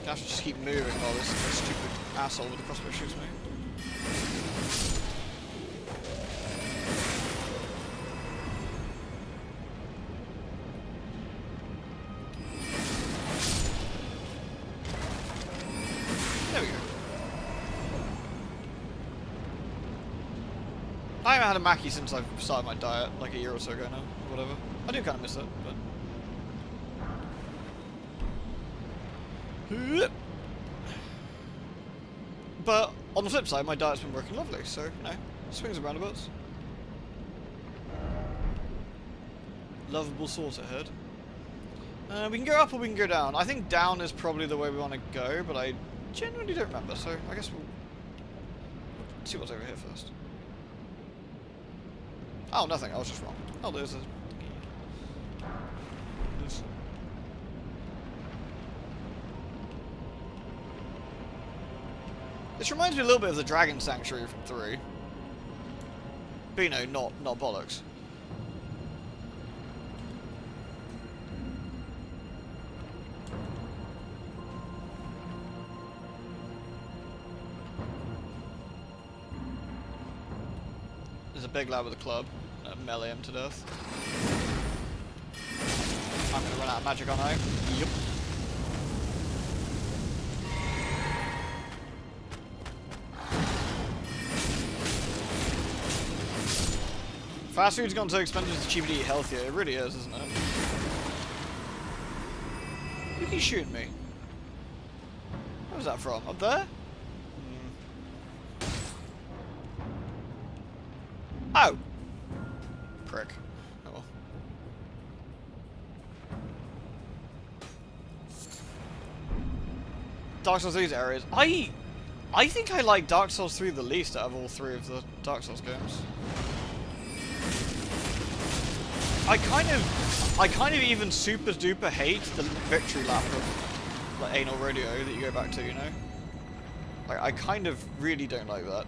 I have to just keep moving while this stupid asshole with the crossbow shoots me. There we go. I haven't had a Mackie since I've started my diet, like a year or so ago now, or whatever. I do kind of miss it, but... But on the flip side, my diet's been working lovely, so, you know, swings and roundabouts. Lovable sort ahead. We can go up or we can go down. I think down is probably the way we want to go, but I genuinely don't remember, so I guess we'll see what's over here first. Oh, nothing, I was just wrong. Oh, there's a... There's... This reminds me a little bit of the Dragon Sanctuary from 3. But you know, not bollocks. There's a big lad with a club. Melee him to death. I'm gonna run out of magic, aren't I? Yep. Fast food's gone so expensive it's cheaper to eat healthier. It really is, isn't it? Who keeps shooting me? Where was that from? Up there? Oh! Prick. Oh well. Dark Souls 3's areas. I think I like Dark Souls 3 the least out of all 3 of the Dark Souls games. I kind of even super duper hate the victory lap of like anal rodeo that you go back to, you know? Like, I kind of really don't like that.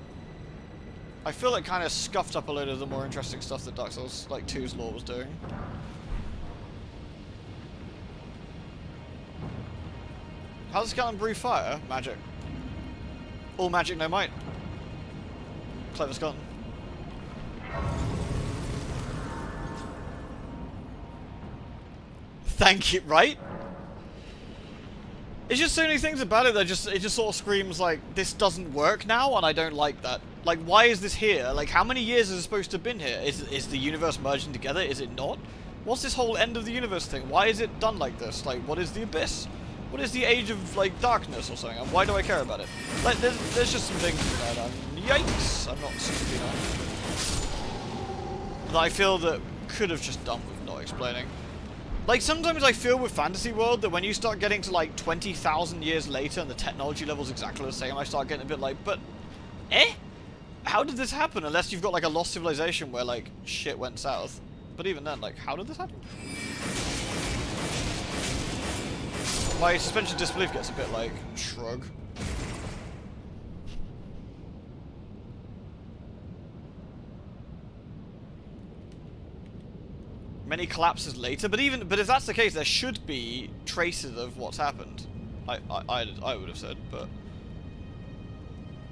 I feel it kind of scuffed up a load of the more interesting stuff that Dark Souls like 2's lore was doing. How does Skeleton breathe fire? Magic. All magic, no might. Clever skeleton. Thank you, right? It's just so many things about it that it just sort of screams like, this doesn't work now, and I don't like that. Like, why is this here? Like, how many years is it supposed to have been here? Is the universe merging together? Is it not? What's this whole end of the universe thing? Why is it done like this? Like, what is the abyss? What is the age of, like, darkness or something? And why do I care about it? Like, there's just some things in there that yikes, I'm not super keen on. That I feel that could have just done with not explaining. Like, sometimes I feel with Fantasy World that when you start getting to, like, 20,000 years later and the technology level's exactly the same, I start getting a bit like, but, how did this happen? Unless you've got, like, a lost civilization where, like, shit went south. But even then, like, how did this happen? My suspension of disbelief gets a bit, like, shrug. Many collapses later, but if that's the case, there should be traces of what's happened. I would have said, but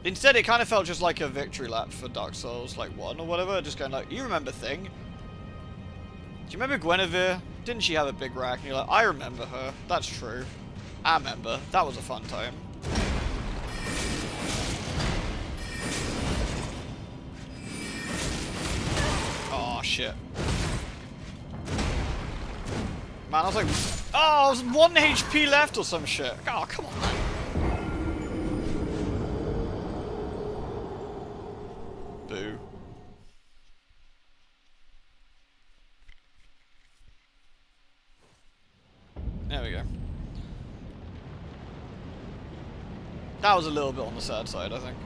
instead it kind of felt just like a victory lap for Dark Souls, like 1 or whatever. Just going like, you remember Thing? Do you remember Guinevere? Didn't she have a big rack? And you're like, I remember her. That's true. I remember. That was a fun time. Oh shit. Man, I was like, oh, I was 1 HP left or some shit. Oh, come on, man. Boo. There we go. That was a little bit on the sad side, I think.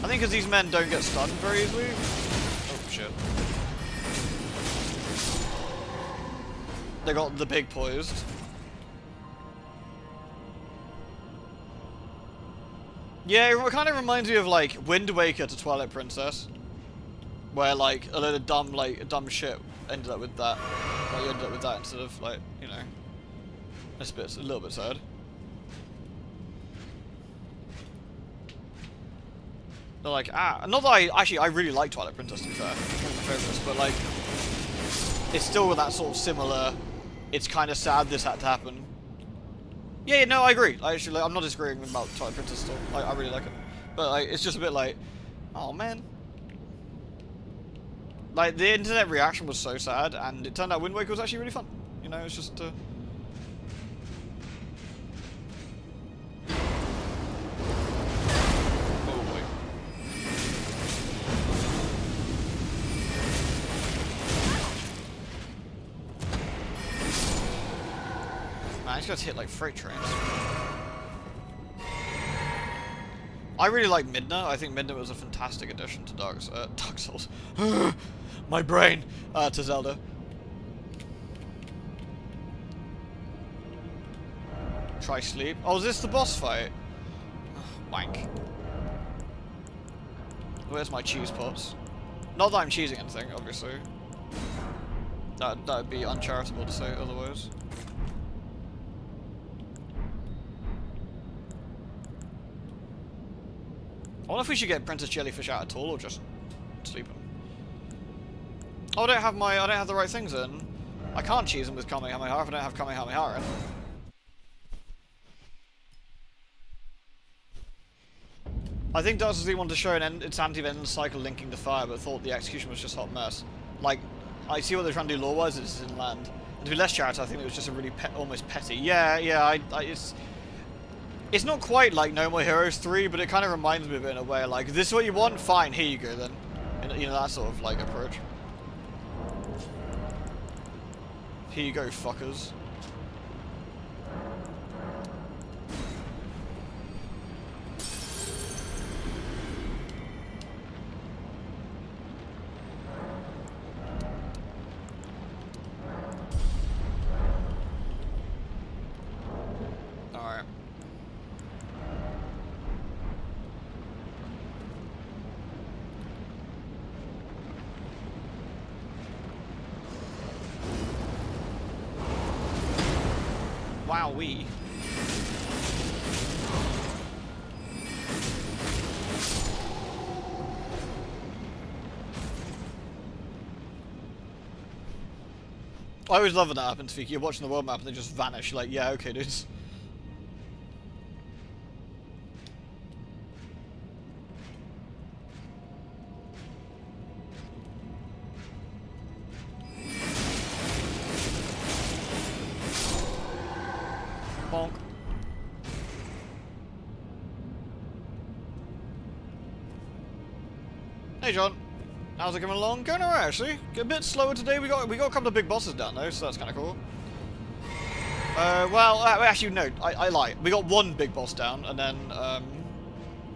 I think because these men don't get stunned very easily. Oh, shit. They got the big poised. Yeah, it kind of reminds me of, like, Wind Waker to Twilight Princess. Where, like, a load of dumb shit ended up with that. Like, you ended up with that instead of, like, you know. It's a little bit sad. They're like, not that I really like Twilight Princess, to be fair. It's one of my favorites, but, like, it's still with that sort of similar, it's kind of sad this had to happen. Yeah, no, I agree. Actually, I'm not disagreeing about Twilight Princess still. I really like it. But, like, it's just a bit like, oh, man. Like, the internet reaction was so sad, and it turned out Wind Waker was actually really fun. You know, it's just, Man, these guys hit like freight trains. I really like Midna. I think Midna was a fantastic addition to Dark Souls. My brain! To Zelda. Try sleep. Oh, is this the boss fight? Wank. Where's my cheese pots? Not that I'm cheesing anything, obviously. That would be uncharitable to say otherwise. I wonder if we should get Princess Jellyfish out at all, or just sleep him. Oh, I don't have the right things in. I can't cheese him with Kamehameha if I don't have Kamehameha in. I think Dark Souls 3 wanted to show its anti-venom cycle linking to fire, but thought the execution was just hot mess. Like, I see what they're trying to do lore-wise, it's in land. And to be less charitable, I think it was just a really almost petty. Yeah, it's not quite like No More Heroes 3, but it kind of reminds me of it in a way. Like, this is what you want? Fine, here you go then. You know, that sort of, like, approach. Here you go, fuckers. Alright. Wowee. I always love when that happens, Fiki. You're watching the world map and they just vanish. You're like, yeah, okay, dudes. Bonk. Hey, John. How's it coming along? Going alright, actually. A bit slower today. We got a couple of big bosses down though, so that's kind of cool. Well, actually, no. I lie. We got one big boss down, and then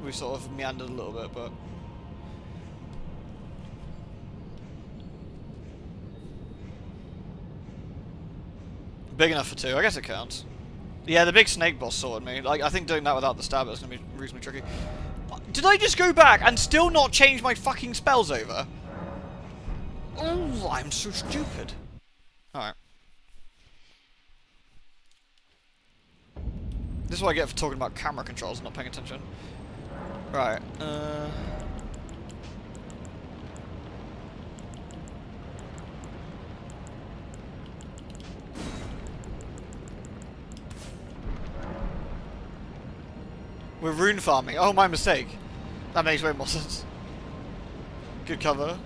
we sort of meandered a little bit, but. Big enough for two. I guess it counts. Yeah, the big snake boss sorted me. Like, I think doing that without the stab is going to be reasonably tricky. Did I just go back and still not change my fucking spells over? Oh, I'm so stupid. Alright. This is what I get for talking about camera controls and not paying attention. Right, we're rune farming. Oh, my mistake. That makes way more sense. Good cover.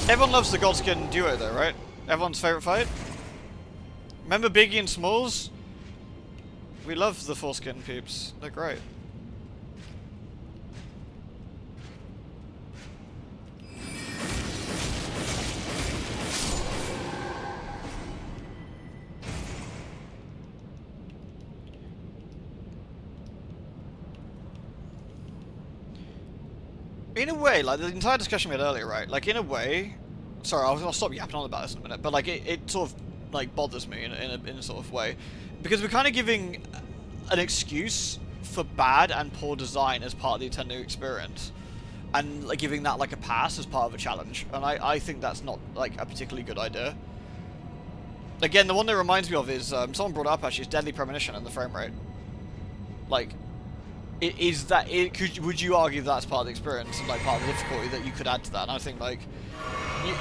Everyone loves the Godskin duo though, right? Everyone's favourite fight? Remember Biggie and Smalls? We love the foreskin peeps. They're great. In a way, like the entire discussion we had earlier, right? Like in a way, sorry, I'll stop yapping on about this in a minute, but like it sort of like bothers me in a sort of way, because we're kind of giving an excuse for bad and poor design as part of the Nintendo experience, and like giving that like a pass as part of a challenge, and I think that's not like a particularly good idea. Again, the one that reminds me of is someone brought it up actually, is Deadly Premonition and the frame rate. Like. Would you argue that's part of the experience and like part of the difficulty that you could add to that? And I think like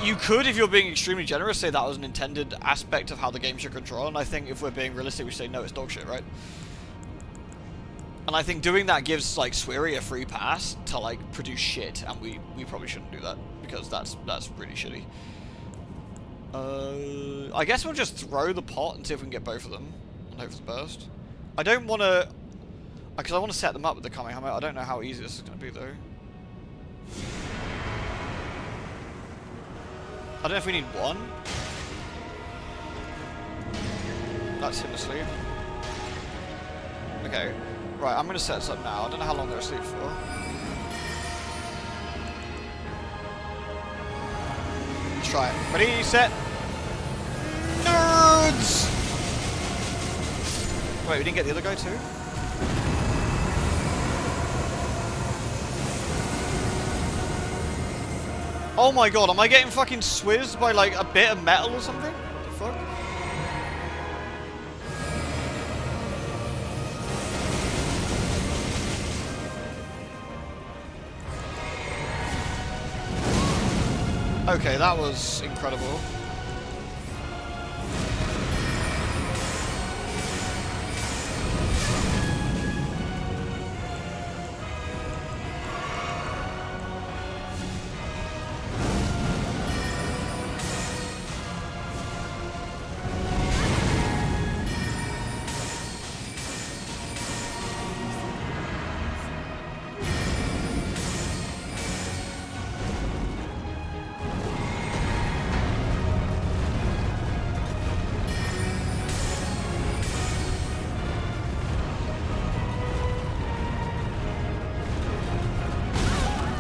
you could, if you're being extremely generous, say that was an intended aspect of how the game should control. And I think if we're being realistic, we say no, it's dog shit, right? And I think doing that gives like Swery a free pass to like produce shit, and we probably shouldn't do that because that's really shitty. I guess we'll just throw the pot and see if we can get both of them and hope for the best. I don't want to. Because I want to set them up with the Kamehameha. I don't know how easy this is going to be, though. I don't know if we need one. That's him asleep. Okay. Right, I'm going to set this up now. I don't know how long they're asleep for. try it. Ready, set. Nerds! Wait, we didn't get the other guy too? Oh my god, am I getting fucking swizzed by like a bit of metal or something? What the fuck? Okay, that was incredible.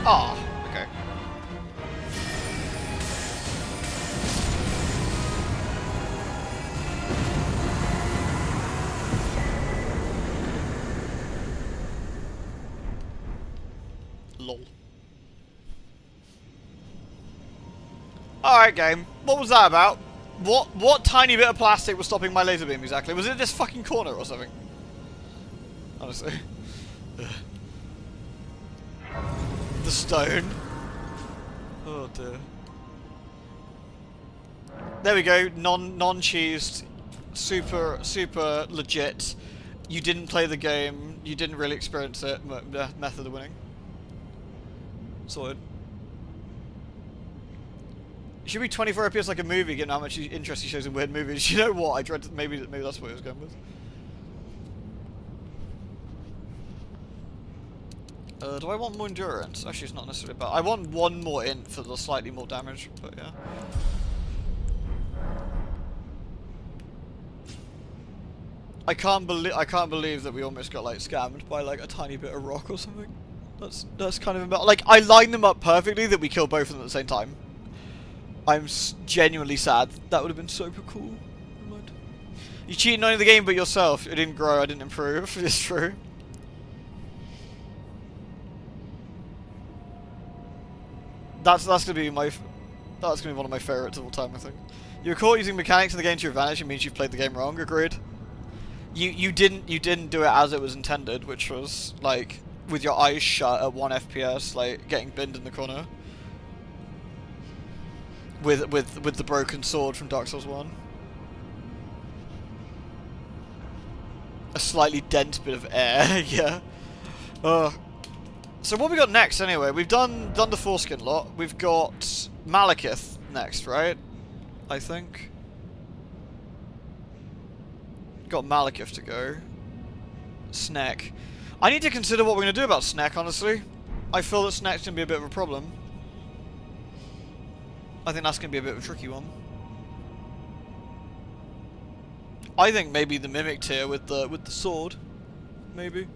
Ah, okay. Lol. Alright, game. What was that about? What tiny bit of plastic was stopping my laser beam exactly? Was it this fucking corner or something? Honestly. The stone. Oh dear. There we go. Non-cheesed. Super legit. You didn't play the game. You didn't really experience it. Method of winning. Sorted. It should be 24 FPS like a movie, given how much interest he shows in weird movies. You know what? I dread maybe that's what he was going with. Do I want more endurance? Actually, it's not necessarily bad. I want one more int for the slightly more damage, but yeah. I can't believe that we almost got like scammed by like a tiny bit of rock or something. That's kind of like I lined them up perfectly that we killed both of them at the same time. I'm genuinely sad. That would have been super cool. Never mind. You cheated not in the game, but yourself. It didn't grow. I didn't improve. It's true. That's gonna be one of my favorites of all time. I think. You're caught using mechanics in the game to your advantage. It means you've played the game wrong. Agreed. You didn't do it as it was intended, which was like with your eyes shut at 1 FPS, like getting binned in the corner. With the broken sword from Dark Souls 1. A slightly dense bit of air, yeah. So what we got next anyway? We've done the foreskin lot. We've got Malekith next, right? I think. Got Malekith to go. Snek. I need to consider what we're going to do about Snek, honestly. I feel that Snek's going to be a bit of a problem. I think that's going to be a bit of a tricky one. I think maybe the Mimic tier with the sword. Maybe.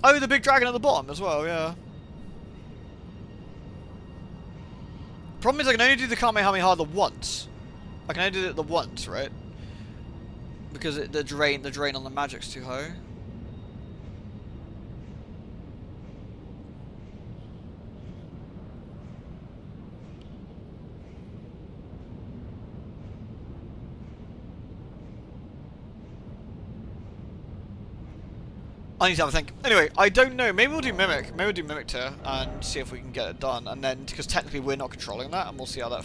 Oh, the big dragon at the bottom as well, yeah. Problem is I can only do the Kamehameha the once. I can only do it the once, right? Because the drain on the magic's too high. I need to have a think. Anyway, I don't know. Maybe we'll do Mimic. Maybe we'll do Mimic tier and see if we can get it done. And then, because technically we're not controlling that, and we'll see how that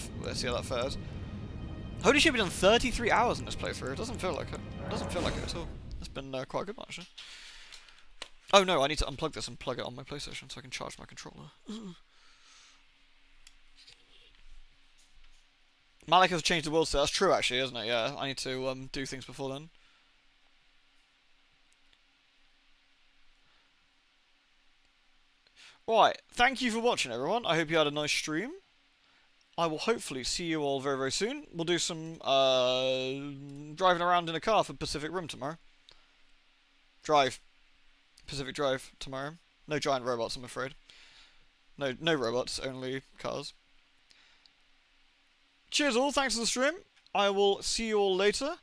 fares. Holy shit, we've done 33 hours in this playthrough. It doesn't feel like it. It doesn't feel like it at all. It's been quite a good one, actually. Oh no, I need to unplug this and plug it on my PlayStation so I can charge my controller. Malik has changed the world state. That's true, actually, isn't it? Yeah, I need to do things before then. Right, thank you for watching, everyone. I hope you had a nice stream. I will hopefully see you all very, very soon. We'll do some driving around in a car for Pacific Rim tomorrow. Pacific Drive tomorrow. No giant robots, I'm afraid. No robots, only cars. cheers all, thanks for the stream. I will see you all later.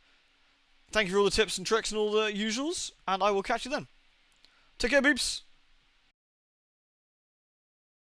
Thank you for all the tips and tricks and all the usuals, and I will catch you then. Take care, beeps.